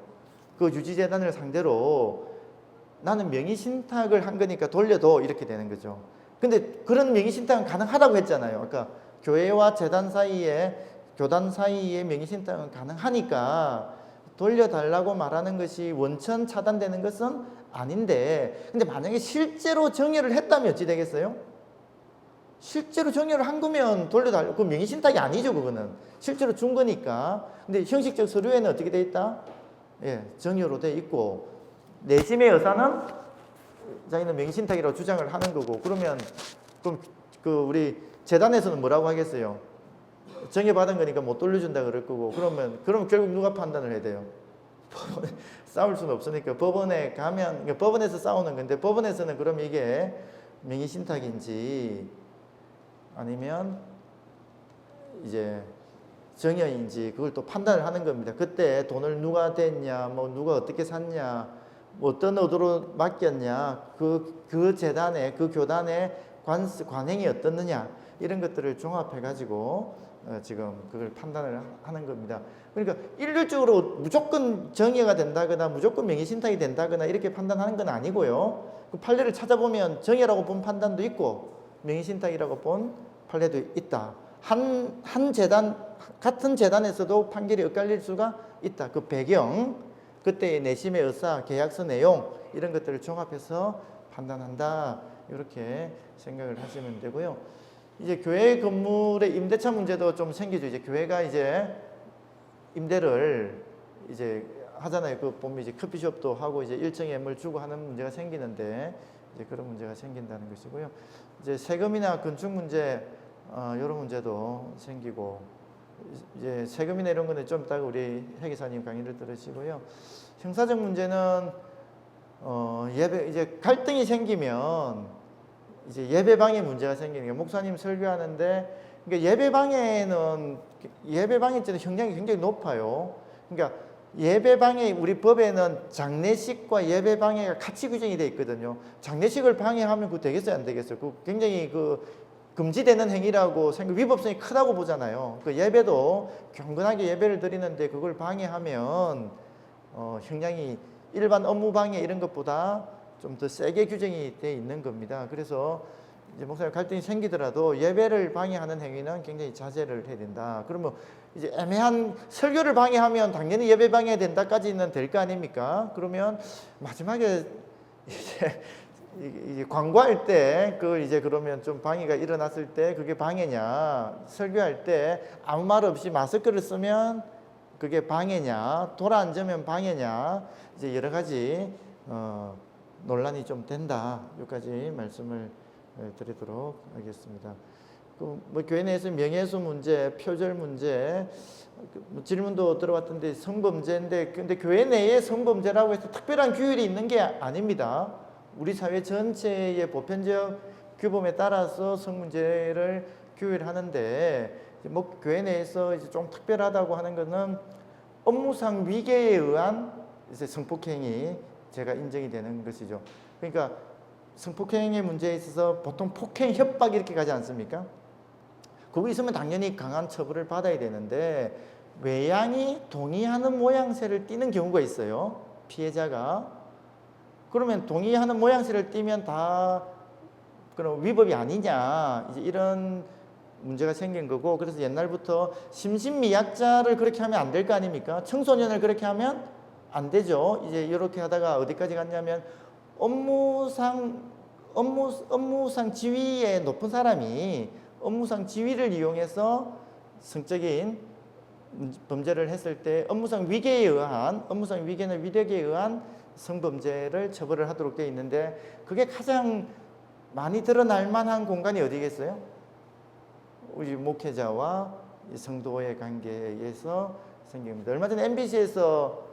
그 유지재단을 상대로 나는 명의신탁을 한 거니까 돌려도 이렇게 되는 거죠. 근데 그런 명의신탁은 가능하다고 했잖아요. 아까 교회와 재단 사이에, 교단 사이에 명의신탁은 가능하니까 돌려달라고 말하는 것이 원천 차단되는 것은 아닌데, 근데 만약에 실제로 정여를 했다면 어찌 되겠어요? 실제로 정여를 한 거면 돌려달라고, 그 명의신탁이 아니죠, 그거는. 실제로 준 거니까. 근데 형식적 서류에는 어떻게 돼 있다? 예, 정여로 돼 있고, 내심의 의사는 자기는 명의신탁이라고 주장을 하는 거고, 그럼 그 우리 재단에서는 뭐라고 하겠어요? 정여받은 거니까 못 돌려준다 그럴 거고, 그럼 결국 누가 판단을 해야 돼요? 싸울 수는 없으니까 법원에 가면, 그러니까 법원에서 싸우는 건데, 법원에서는 그럼 이게 명의신탁인지 아니면 이제 정여인지 그걸 또 판단을 하는 겁니다. 그때 돈을 누가 댔냐, 뭐 누가 어떻게 샀냐, 뭐 어떤 의도로 맡겼냐, 그 재단의, 그 교단의 관행이 어떻느냐, 이런 것들을 종합해 가지고 지금 그걸 판단을 하는 겁니다. 그러니까 일률적으로 무조건 정의가 된다거나 무조건 명의신탁이 된다거나 이렇게 판단하는 건 아니고요. 그 판례를 찾아보면 정의라고 본 판단도 있고 명의신탁이라고 본 판례도 있다. 한 재단, 같은 재단에서도 판결이 엇갈릴 수가 있다. 그 배경, 그때의 내심의 의사, 계약서 내용, 이런 것들을 종합해서 판단한다. 이렇게 생각을 하시면 되고요. 이제 교회 건물의 임대차 문제도 좀 생기죠. 이제 교회가 이제 임대를 이제 하잖아요. 그 보면 이제 커피숍도 하고 이제 일정의 뭘 주고 하는 문제가 생기는데, 이제 그런 문제가 생긴다는 것이고요. 이제 세금이나 건축 문제, 이런 문제도 생기고, 이제 세금이나 이런 거는 좀 이따가 우리 해 기사님 강의를 들으시고요. 형사적 문제는 이제 갈등이 생기면 이제 예배방해 문제가 생기는 게, 목사님 설교하는데, 그러니까 예배방해죄는 형량이 굉장히 높아요. 그러니까 예배방해, 우리 법에는 장례식과 예배방해가 같이 규정이 되어 있거든요. 장례식을 방해하면 그거 되겠어요, 안 되겠어요? 그 굉장히 금지되는 행위라고 위법성이 크다고 보잖아요. 그 예배도 경건하게 예배를 드리는데 그걸 방해하면 형량이 일반 업무 방해 이런 것보다 좀 더 세게 규정이 되어 있는 겁니다. 그래서 이제 목사님 갈등이 생기더라도 예배를 방해하는 행위는 굉장히 자제를 해야 된다. 그러면 이제 애매한 설교를 방해하면 당연히 예배 방해된다까지는 될 거 아닙니까? 그러면 마지막에 이제 광고할 때 그걸 이제 그러면 좀 방해가 일어났을 때 그게 방해냐, 설교할 때 아무 말 없이 마스크를 쓰면 그게 방해냐, 돌아 앉으면 방해냐, 이제 여러 가지 논란이 좀 된다. 여기까지 말씀을 드리도록 하겠습니다. 뭐 교회 내에서 명예훼손 문제, 표절 문제, 뭐 질문도 들어왔던데 성범죄인데, 근데 교회 내에 성범죄라고 해서 특별한 규율이 있는 게 아닙니다. 우리 사회 전체의 보편적 규범에 따라서 성문제를 규율하는데, 뭐 교회 내에서 이제 좀 특별하다고 하는 것은 업무상 위계에 의한 이제 성폭행이 제가 인정이 되는 것이죠. 그러니까 성폭행의 문제에 있어서 보통 폭행, 협박 이렇게 가지 않습니까? 그거 있으면 당연히 강한 처벌을 받아야 되는데, 외양이 동의하는 모양새를 띠는 경우가 있어요. 피해자가. 그러면 동의하는 모양새를 띠면 다 그럼 위법이 아니냐, 이제 이런 문제가 생긴 거고, 그래서 옛날부터 심신미약자를 그렇게 하면 안 될 거 아닙니까? 청소년을 그렇게 하면 안 되죠. 이제 이렇게 하다가 어디까지 갔냐면 업무상 지위의 높은 사람이 업무상 지위를 이용해서 성적인 범죄를 했을 때 업무상 위계나 위력에 의한 성범죄를 처벌을 하도록 되어 있는데, 그게 가장 많이 드러날 만한 공간이 어디겠어요? 우리 목회자와 성도의 관계에서 생깁니다. 얼마 전에 MBC에서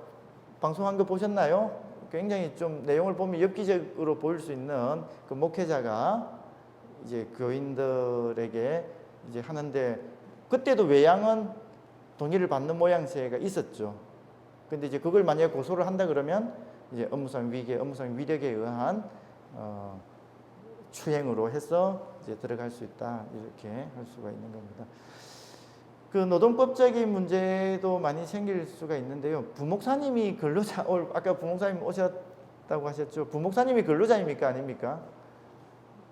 방송한 거 보셨나요? 굉장히 좀 내용을 보면 엽기적으로 보일 수 있는 그 목회자가 이제 교인들에게 이제 하는데, 그때도 외양은 동의를 받는 모양새가 있었죠. 근데 이제 그걸 만약에 고소를 한다 그러면 이제 업무상 위력에 의한 추행으로 해서 이제 들어갈 수 있다, 이렇게 할 수가 있는 겁니다. 그 노동법적인 문제도 많이 생길 수가 있는데요. 부목사님이 근로자, 아까 부목사님 오셨다고 하셨죠. 부목사님이 근로자입니까, 아닙니까?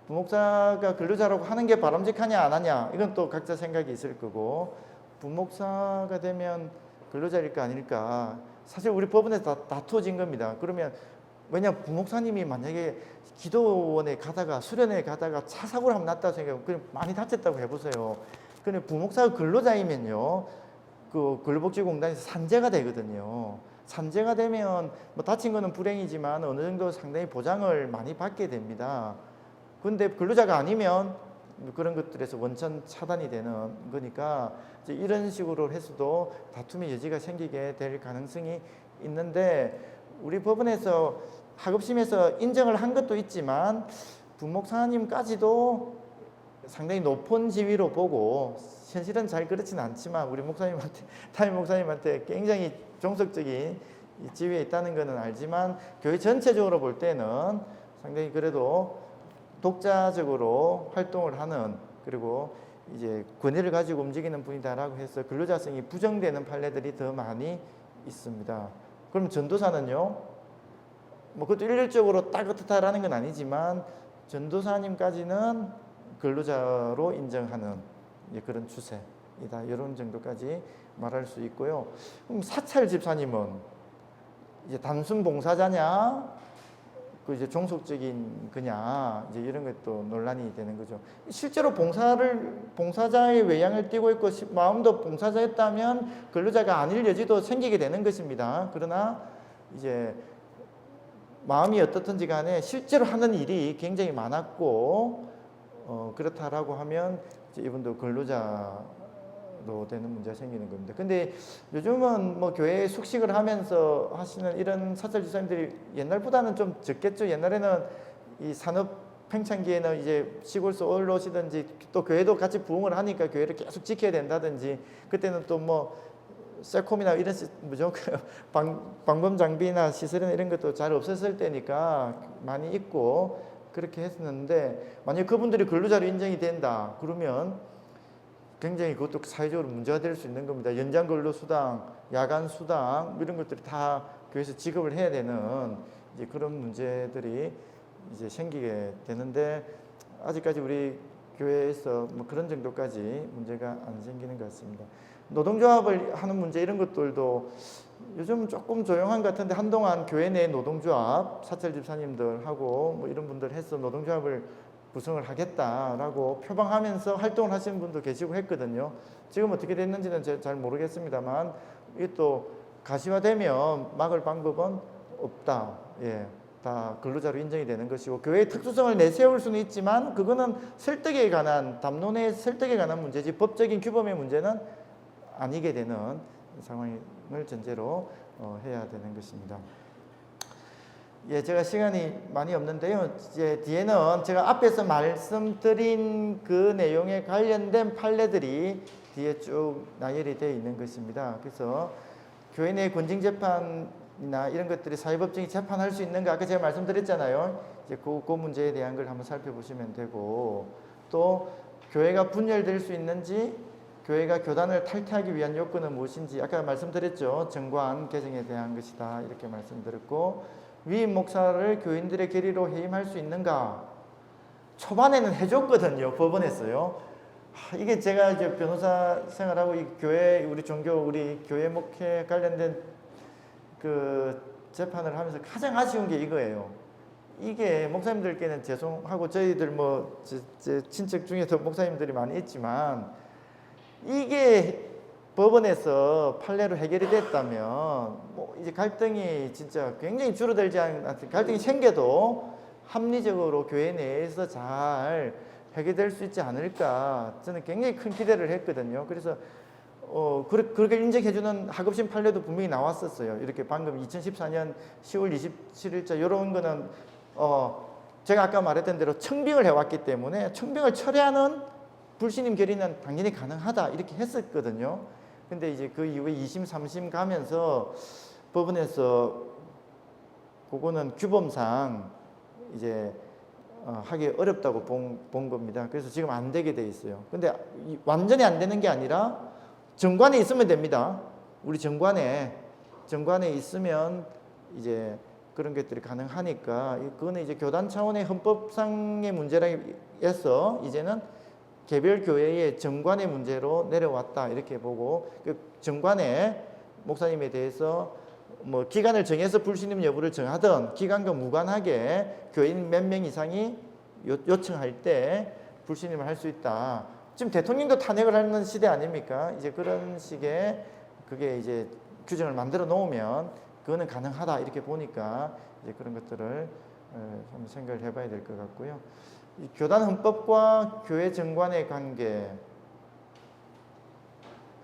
부목사가 근로자라고 하는 게 바람직하냐 안 하냐, 이건 또 각자 생각이 있을 거고, 부목사가 되면 근로자일까 아닐까, 사실 우리 법원에서 다투어진 겁니다. 그러면 왜냐, 부목사님이 만약에 기도원에 가다가 수련회에 가다가 차 사고를 한번 났다고 생각하면 그냥 많이 다쳤다고 해보세요. 근데 부목사가 근로자이면요, 그 근로복지공단에서 산재가 되거든요. 산재가 되면 뭐 다친 거는 불행이지만 어느 정도 상당히 보장을 많이 받게 됩니다. 근데 근로자가 아니면 그런 것들에서 원천 차단이 되는 거니까 이제 이런 식으로 해서도 다툼의 여지가 생기게 될 가능성이 있는데, 우리 법원에서 하급심에서 인정을 한 것도 있지만 부목사님까지도 상당히 높은 지위로 보고, 현실은 잘 그렇지는 않지만 우리 목사님한테, 담임 목사님한테 굉장히 종속적인 지위에 있다는 것은 알지만, 교회 전체적으로 볼 때는 상당히 그래도 독자적으로 활동을 하는, 그리고 이제 권위를 가지고 움직이는 분이다라고 해서 근로자성이 부정되는 판례들이 더 많이 있습니다. 그럼 전도사는요? 뭐 그것도 일률적으로 딱 어떻다라는 건 아니지만 전도사님까지는 근로자로 인정하는 그런 추세이다, 이런 정도까지 말할 수 있고요. 그럼 사찰 집사님은 이제 단순 봉사자냐, 그 이제 종속적인 거냐, 이제 이런 것도 논란이 되는 거죠. 실제로 봉사자의 외양을 띠고 있고 마음도 봉사자였다면 근로자가 아닐 여지도 생기게 되는 것입니다. 그러나 이제 마음이 어떻든지 간에 실제로 하는 일이 굉장히 많았고 그렇다라고 하면 이제 이분도 근로자로 되는 문제가 생기는 겁니다. 근데 요즘은 뭐 교회에 숙식을 하면서 하시는 이런 사찰 집사님들이 옛날보다는 좀 적겠죠. 옛날에는 이 산업 팽창기에는 이제 시골에서 올라오시든지 또 교회도 같이 부흥을 하니까 교회를 계속 지켜야 된다든지, 그때는 또 뭐 셀콤이나 이런 뭐죠, 방범 장비나 시설이나 이런 것도 잘 없었을 때니까 많이 있고 그렇게 했었는데, 만약 그분들이 근로자로 인정이 된다 그러면 굉장히 그것도 사회적으로 문제가 될 수 있는 겁니다. 연장 근로 수당, 야간 수당 이런 것들이 다 교회에서 지급을 해야 되는 이제 그런 문제들이 이제 생기게 되는데, 아직까지 우리 교회에서 뭐 그런 정도까지 문제가 안 생기는 것 같습니다. 노동조합을 하는 문제 이런 것들도 요즘 조금 조용한 것 같은데, 한동안 교회 내 노동조합, 사찰 집사님들하고 뭐 이런 분들 해서 노동조합을 구성을 하겠다라고 표방하면서 활동을 하시는 분도 계시고 했거든요. 지금 어떻게 됐는지는 잘 모르겠습니다만, 이게 또 가시화되면 막을 방법은 없다. 예, 다 근로자로 인정이 되는 것이고, 교회의 특수성을 내세울 수는 있지만 그거는 설득에 관한, 담론의 설득에 관한 문제지 법적인 규범의 문제는 아니게 되는 상황을 전제로 해야 되는 것입니다. 예, 제가 시간이 많이 없는데요. 이제 뒤에는 제가 앞에서 말씀드린 그 내용에 관련된 판례들이 뒤에 쭉 나열이 되어 있는 것입니다. 그래서 교회 내 권징재판이나 이런 것들이 사회법정이 재판할 수 있는가, 아까 제가 말씀드렸잖아요. 이제 그 문제에 대한 걸 한번 살펴보시면 되고, 또 교회가 분열될 수 있는지, 교회가 교단을 탈퇴하기 위한 요건은 무엇인지, 아까 말씀드렸죠. 정관 개정에 대한 것이다, 이렇게 말씀드렸고, 위임 목사를 교인들의 계리로 해임할 수 있는가? 초반에는 해줬거든요, 법원에서요. 이게 제가 이제 변호사 생활하고 이 교회 우리 종교 우리 교회 목회 관련된 그 재판을 하면서 가장 아쉬운 게 이거예요. 이게 목사님들께는 죄송하고 저희들 뭐 제 친척 중에도 목사님들이 많이 있지만 이게 법원에서 판례로 해결이 됐다면 뭐 이제 갈등이 진짜 굉장히 줄어들지 않는 갈등이 생겨도 합리적으로 교회 내에서 잘 해결될 수 있지 않을까 저는 굉장히 큰 기대를 했거든요. 그래서 그렇게 인정해주는 하급심 판례도 분명히 나왔었어요. 이렇게 방금 2014년 10월 27일자 이런 거는 제가 아까 말했던 대로 청빙을 해왔기 때문에 청빙을 철회하는 불신임 결의는 당연히 가능하다 이렇게 했었거든요. 근데 이제 그 이후에 2심, 3심 가면서 법원에서 그거는 규범상 이제 하기 어렵다고 본 겁니다. 그래서 지금 안 되게 돼 있어요. 근데 완전히 안 되는 게 아니라 정관에 있으면 됩니다. 우리 정관에 있으면 이제 그런 것들이 가능하니까 그거는 이제 교단 차원의 헌법상의 문제라서 이제는 개별 교회의 정관의 문제로 내려왔다 이렇게 보고 그 정관에 목사님에 대해서 뭐 기간을 정해서 불신임 여부를 정하든 기간과 무관하게 교인 몇 명 이상이 요청할 때 불신임을 할 수 있다. 지금 대통령도 탄핵을 하는 시대 아닙니까? 이제 그런 식의 그게 이제 규정을 만들어 놓으면 그거는 가능하다 이렇게 보니까 이제 그런 것들을 한번 생각을 해봐야 될 것 같고요. 이 교단 헌법과 교회 정관의 관계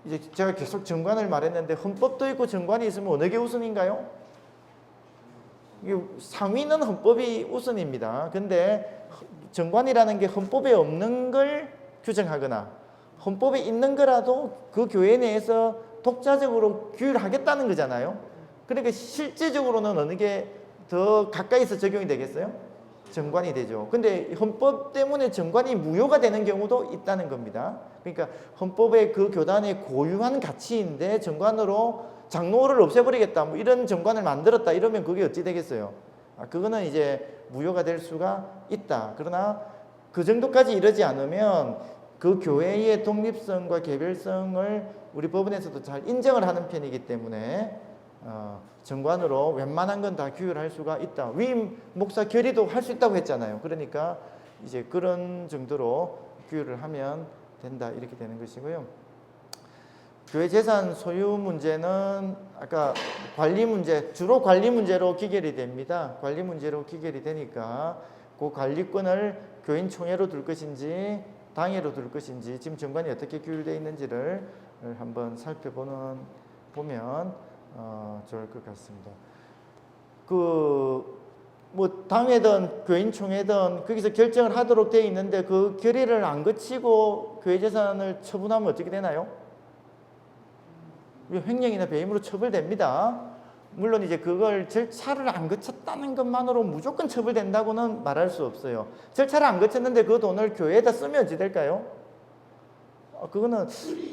이제 제가 계속 정관을 말했는데 헌법도 있고 정관이 있으면 어느 게 우선인가요? 상위는 헌법이 우선입니다. 근데 정관이라는 게 헌법에 없는 걸 규정하거나 헌법에 있는 거라도 그 교회 내에서 독자적으로 규율하겠다는 거잖아요. 그러니까 실제적으로는 어느 게 더 가까이서 적용이 되겠어요? 정관이 되죠. 근데 헌법 때문에 정관이 무효가 되는 경우도 있다는 겁니다. 그러니까 헌법의 그 교단의 고유한 가치인데 정관으로 장로를 없애버리겠다 뭐 이런 정관을 만들었다 이러면 그게 어찌 되겠어요? 그거는 이제 무효가 될 수가 있다. 그러나 그 정도까지 이르지 않으면 그 교회의 독립성과 개별성을 우리 법원에서도 잘 인정을 하는 편이기 때문에 정관으로 웬만한 건 다 규율할 수가 있다. 위임 목사 결의도 할 수 있다고 했잖아요. 그러니까 이제 그런 정도로 규율을 하면 된다 이렇게 되는 것이고요. 교회 재산 소유 문제는 아까 관리 문제, 주로 관리 문제로 기결이 됩니다. 관리 문제로 기결이 되니까 그 관리권을 교인 총회로 둘 것인지 당회로 둘 것인지 지금 정관이 어떻게 규율되어 있는지를 한번 보면 좋을 것 같습니다. 뭐 당회든 교인 총회든 거기서 결정을 하도록 되어 있는데 그 결의를 안 거치고 교회 재산을 처분하면 어떻게 되나요? 횡령이나 배임으로 처벌됩니다. 물론 이제 그걸 절차를 안 거쳤다는 것만으로 무조건 처벌된다고는 말할 수 없어요. 절차를 안 거쳤는데 그 돈을 교회에다 쓰면 어찌 될까요? 그거는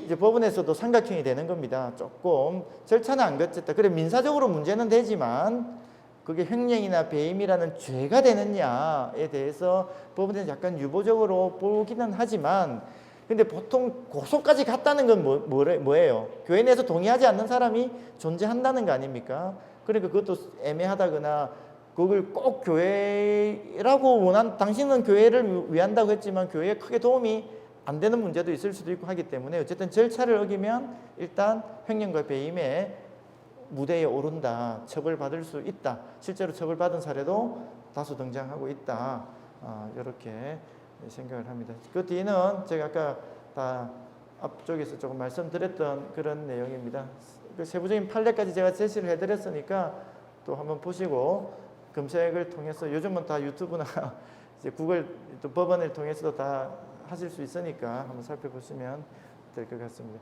이제 법원에서도 삼각형이 되는 겁니다. 조금 절차는 안 거쳤다. 그래 민사적으로 문제는 되지만 그게 횡령이나 배임이라는 죄가 되느냐에 대해서 법원에서 약간 유보적으로 보기는 하지만 근데 보통 고소까지 갔다는 건 뭐예요? 교회 내에서 동의하지 않는 사람이 존재한다는 거 아닙니까? 그러니까 그것도 애매하다거나 그걸 꼭 교회라고 당신은 교회를 위한다고 했지만 교회에 크게 도움이 안 되는 문제도 있을 수도 있고 하기 때문에 어쨌든 절차를 어기면 일단 횡령과 배임의 무대에 오른다. 처벌받을 수 있다. 실제로 처벌받은 사례도 다수 등장하고 있다. 이렇게 생각을 합니다. 그 뒤는 제가 아까 다 앞쪽에서 조금 말씀드렸던 그런 내용입니다. 그 세부적인 판례까지 제가 제시를 해드렸으니까 또 한번 보시고 검색을 통해서 요즘은 다 유튜브나 이제 구글 또 법원을 통해서도 다 하실 수 있으니까 한번 살펴보시면 될 것 같습니다.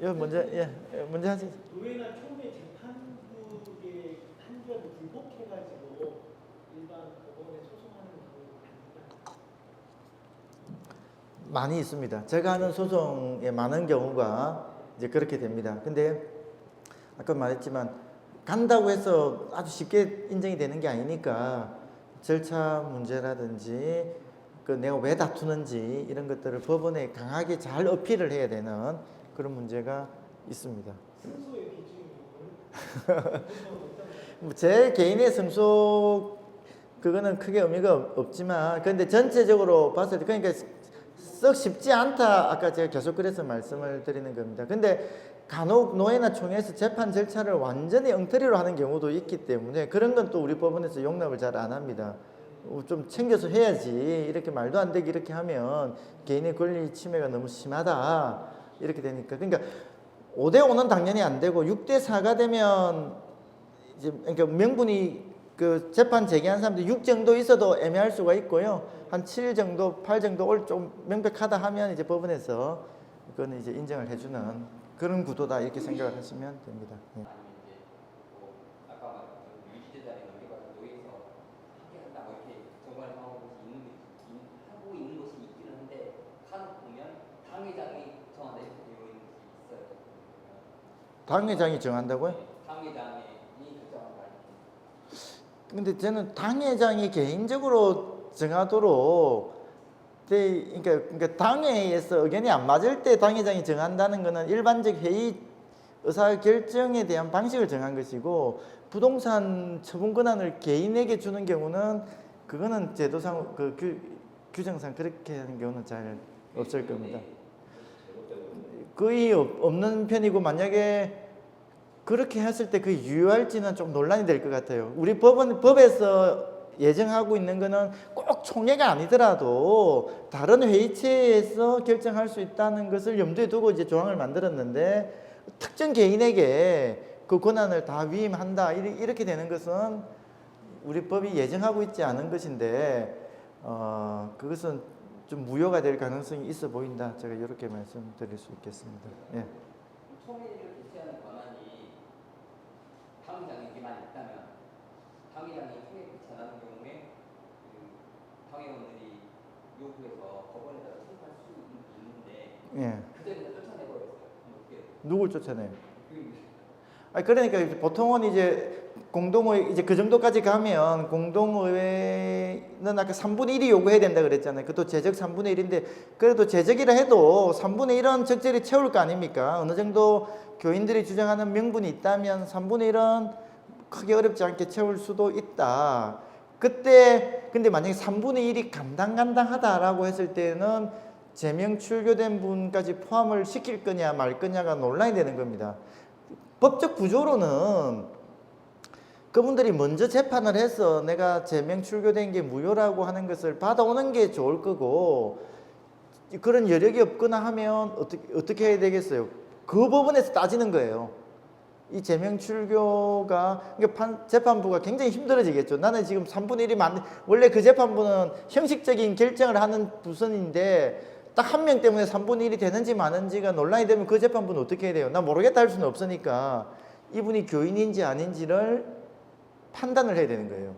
먼저 하세요. 의회나 총회 재판부의 판결을 불복해가지고 일반 법원에 소송하는 경우가 아닙니다. 많이 있습니다. 제가 하는 소송의 많은 경우가 이제 그렇게 됩니다. 근데 아까 말했지만 간다고 해서 아주 쉽게 인정이 되는 게 아니니까 절차 문제라든지 그 내가 왜 다투는지 이런 것들을 법원에 강하게 잘 어필을 해야 되는 그런 문제가 있습니다. 승소의 비중이 뭐제 개인의 승소 그거는 크게 의미가 없지만 근데 전체적으로 봤을 때 그러니까 썩 쉽지 않다. 아까 제가 계속 그래서 말씀을 드리는 겁니다. 근데 간혹 노예나 총회에서 재판 절차를 완전히 엉터리로 하는 경우도 있기 때문에 그런 건 또 우리 법원에서 용납을 잘 안 합니다. 좀 챙겨서 해야지. 이렇게 말도 안 되게 이렇게 하면 개인의 권리 침해가 너무 심하다. 이렇게 되니까. 그러니까 5대5는 당연히 안 되고 6대4가 되면 이제 그러니까 명분이 그 재판 제기한 사람들 6 정도 있어도 애매할 수가 있고요. 한 7 정도, 8 정도 올 좀 명백하다 하면 이제 법원에서 그거는 이제 인정을 해주는 그런 구도다 이렇게 생각을 하시면 됩니다. 예. 아니면 이제 뭐 아까 말한 유지재단에 넘겨받은 노예에서 하게 한다고 이렇게 정관을 하고 있는 것이 있기는 한데 간혹 보면 당회장이 정한다 이렇게 되어 있는 것이 있어요. 당회장이 정한다고요? 당회장이 결정한다 이렇게. 근데 저는 당회장이 개인적으로 정하도록 그러니까 당회에서 의견이 안 맞을 때 당회장이 정한다는 것은 일반적 회의 의사 결정에 대한 방식을 정한 것이고 부동산 처분 권한을 개인에게 주는 경우는 그거는 제도상 규정상 그렇게 하는 경우는 잘 없을 겁니다. 거의 없는 편이고 만약에 그렇게 했을 때 그게 유효할지는 좀 논란이 될 것 같아요. 우리 법에서 예정하고 있는 거는 꼭 총회가 아니더라도 다른 회의체에서 결정할 수 있다는 것을 염두에 두고 이제 조항을 만들었는데 특정 개인에게 그 권한을 다 위임한다 이렇게 되는 것은 우리 법이 예정하고 있지 않은 것인데 그것은 좀 무효가 될 가능성이 있어 보인다. 제가 이렇게 말씀드릴 수 있겠습니다. 예. 총회를 개최하는 권한이 당회장에게만 있다면 당회장이 총회 개최 안 하는 경우에 그 당회원들이 요구해서 법원에다가 청구할 수 있는데 예. 그 전에 쫓아내버렸어요. 그럼 어떻게 해요? 누굴 쫓아내요? 그러니까 보통은 이제 공동의회 이제 그 정도까지 가면 공동의회는 아까 3분의 1이 요구해야 된다 그랬잖아요. 그것도 제적 3분의 1인데 그래도 제적이라 해도 3분의 1은 적절히 채울 거 아닙니까? 어느 정도 교인들이 주장하는 명분이 있다면 3분의 1은 크게 어렵지 않게 채울 수도 있다. 그때 근데 만약에 3분의 1이 감당하다라고 했을 때는 제명 출교된 분까지 포함을 시킬 거냐 말 거냐가 논란이 되는 겁니다. 법적 구조로는 그분들이 먼저 재판을 해서 내가 제명 출교된 게 무효라고 하는 것을 받아오는 게 좋을 거고 그런 여력이 없거나 하면 어떻게 해야 되겠어요? 그 법원에서 따지는 거예요. 이 제명 출교가 그러니까 재판부가 굉장히 힘들어지겠죠. 나는 지금 3분의 1이 원래 그 재판부는 형식적인 결정을 하는 부서인데 딱 한 명 때문에 3분의 1이 되는지 마는지가 논란이 되면 그 재판부는 어떻게 해야 돼요? 나 모르겠다 할 수는 없으니까 이분이 교인인지 아닌지를 판단을 해야 되는 거예요.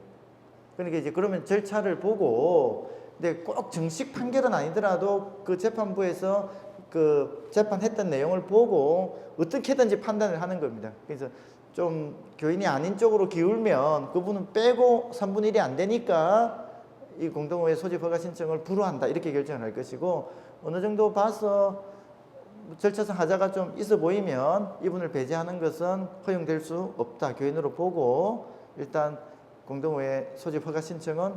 그러니까 이제 그러면 절차를 보고 근데 꼭 정식 판결은 아니더라도 그 재판부에서 그 재판했던 내용을 보고 어떻게든지 판단을 하는 겁니다. 그래서 좀 교인이 아닌 쪽으로 기울면 그분은 빼고 3분의 1이 안 되니까 이 공동의회 소집 허가 신청을 불허한다 이렇게 결정을 할 것이고 어느 정도 봐서 절차상 하자가 좀 있어 보이면 이분을 배제하는 것은 허용될 수 없다. 교인으로 보고 일단 공동의회 소집 허가 신청은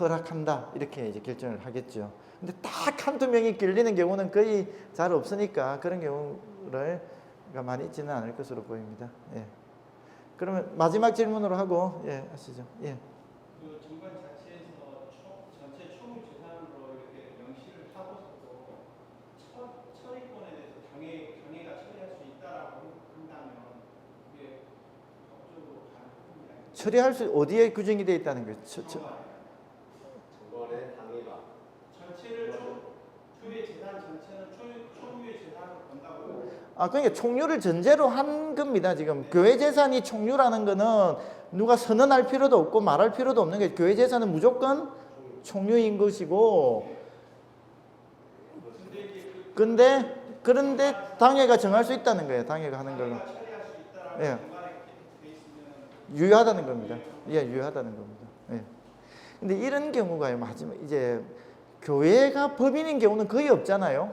허락한다 이렇게 이제 결정을 하겠죠. 근데 딱 한두 명이 끌리는 경우는 거의 잘 없으니까 그런 경우를 많이 있지는 않을 것으로 보입니다. 예. 그러면 마지막 질문으로 하고 예 하시죠. 예. 그 정관 자체에서 전체 총유 재산으로 이렇게 명시를 하고서도 처리권에 대해서 당회가 처리할 수 있다라고 한다면 이게 법적으로 가능합니다. 처리할 수 어디에 규정이 되어 있다는 거예요? 정관의 당위가 전체를 교회 재산 전체는 총유의 재산으로 본다고. 그러니까 총유를 전제로 한 겁니다. 지금 교회 재산이 총유라는 거는 누가 선언할 필요도 없고 말할 필요도 없는 게 교회 재산은 무조건 총유인 것이고 그런데 당회가 정할 수 있다는 거예요. 당회가 하는 거는 처리할 수 있다라고 예. 정관에 돼 있으면 유효하다는 겁니다. 예, 유효하다는 겁니다. 예. 근데 이런 경우가 마지막 이제 교회가 법인인 경우는 거의 없잖아요.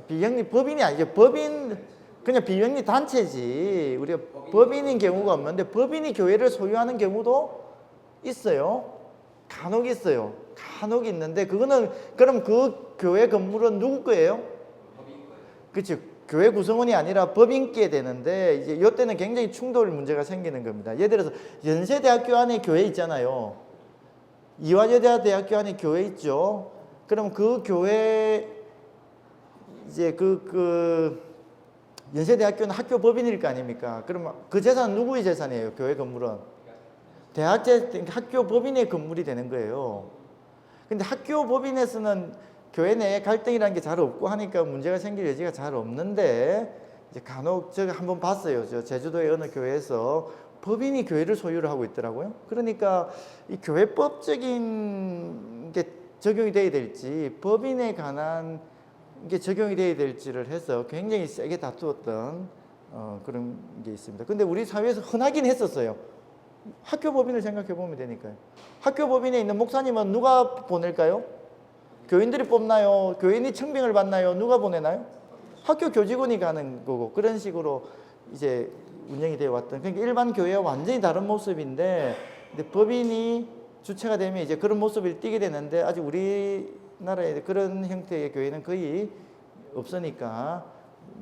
비영리 법인이 아니죠. 법인 그냥 비영리 단체지. 우리가 법인인 경우가 없는데 법인이 교회를 소유하는 경우도 있어요. 간혹 있어요. 간혹 있는데 그거는 그럼 그 교회 건물은 누구 거예요? 그렇죠. 교회 구성원이 아니라 법인께 되는데 이제 이때는 굉장히 충돌 문제가 생기는 겁니다. 예를 들어서 연세대학교 안에 교회 있잖아요. 이화여대학교 안에 교회 있죠. 그럼 그 교회 이제 그 연세대학교는 학교 법인일 거 아닙니까? 그러면 그 재산은 누구의 재산이에요? 교회 건물은 학교 법인의 건물이 되는 거예요. 근데 학교 법인에서는 교회 내에 갈등이라는 게 잘 없고 하니까 문제가 생길 여지가 잘 없는데 이제 간혹 제가 한번 봤어요. 저 제주도의 어느 교회에서 법인이 교회를 소유를 하고 있더라고요. 그러니까 이 교회법적인 게 적용이 돼야 될지 법인에 관한 게 적용이 돼야 될지를 해서 굉장히 세게 다투었던 그런 게 있습니다. 근데 우리 사회에서 흔하긴 했었어요. 학교 법인을 생각해 보면 되니까요. 학교 법인에 있는 목사님은 누가 보낼까요? 교인들이 뽑나요? 교인이 청빙을 받나요? 누가 보내나요? 학교 교직원이 가는 거고 그런 식으로 이제 운영이 되어 왔던 그러니까 일반 교회와 완전히 다른 모습인데 근데 법인이 주체가 되면 이제 그런 모습을 띠게 되는데 아직 우리나라에 그런 형태의 교회는 거의 없으니까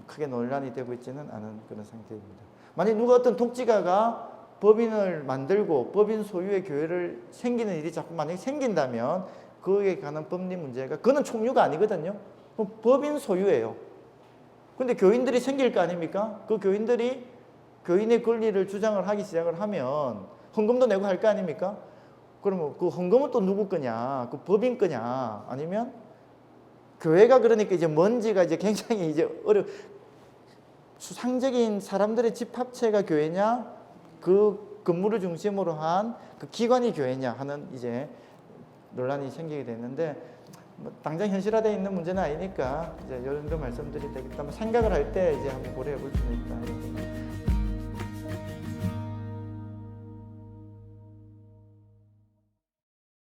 크게 논란이 되고 있지는 않은 그런 상태입니다. 만약 누가 어떤 독지가가 법인을 만들고 법인 소유의 교회를 생기는 일이 자꾸 만약에 생긴다면 그에 관한 법리 문제가 그거는 총류가 아니거든요. 법인 소유예요. 근데 교인들이 생길 거 아닙니까? 그 교인들이 교인의 권리를 주장을 하기 시작을 하면 헌금도 내고 할 거 아닙니까? 그러면 그 헌금은 또 누구 거냐? 그 법인 거냐? 아니면 교회가 그러니까 이제 뭔지가 이제 굉장히 이제 수상적인 사람들의 집합체가 교회냐? 그 건물을 중심으로 한 그 기관이 교회냐 하는 이제 논란이 생기게 되는데 뭐 당장 현실화되어 있는 문제는 아니니까 이제 이 정도 말씀드릴 때겠다. 생각을 할 때 이제 한번 고려해 볼 수는 있다.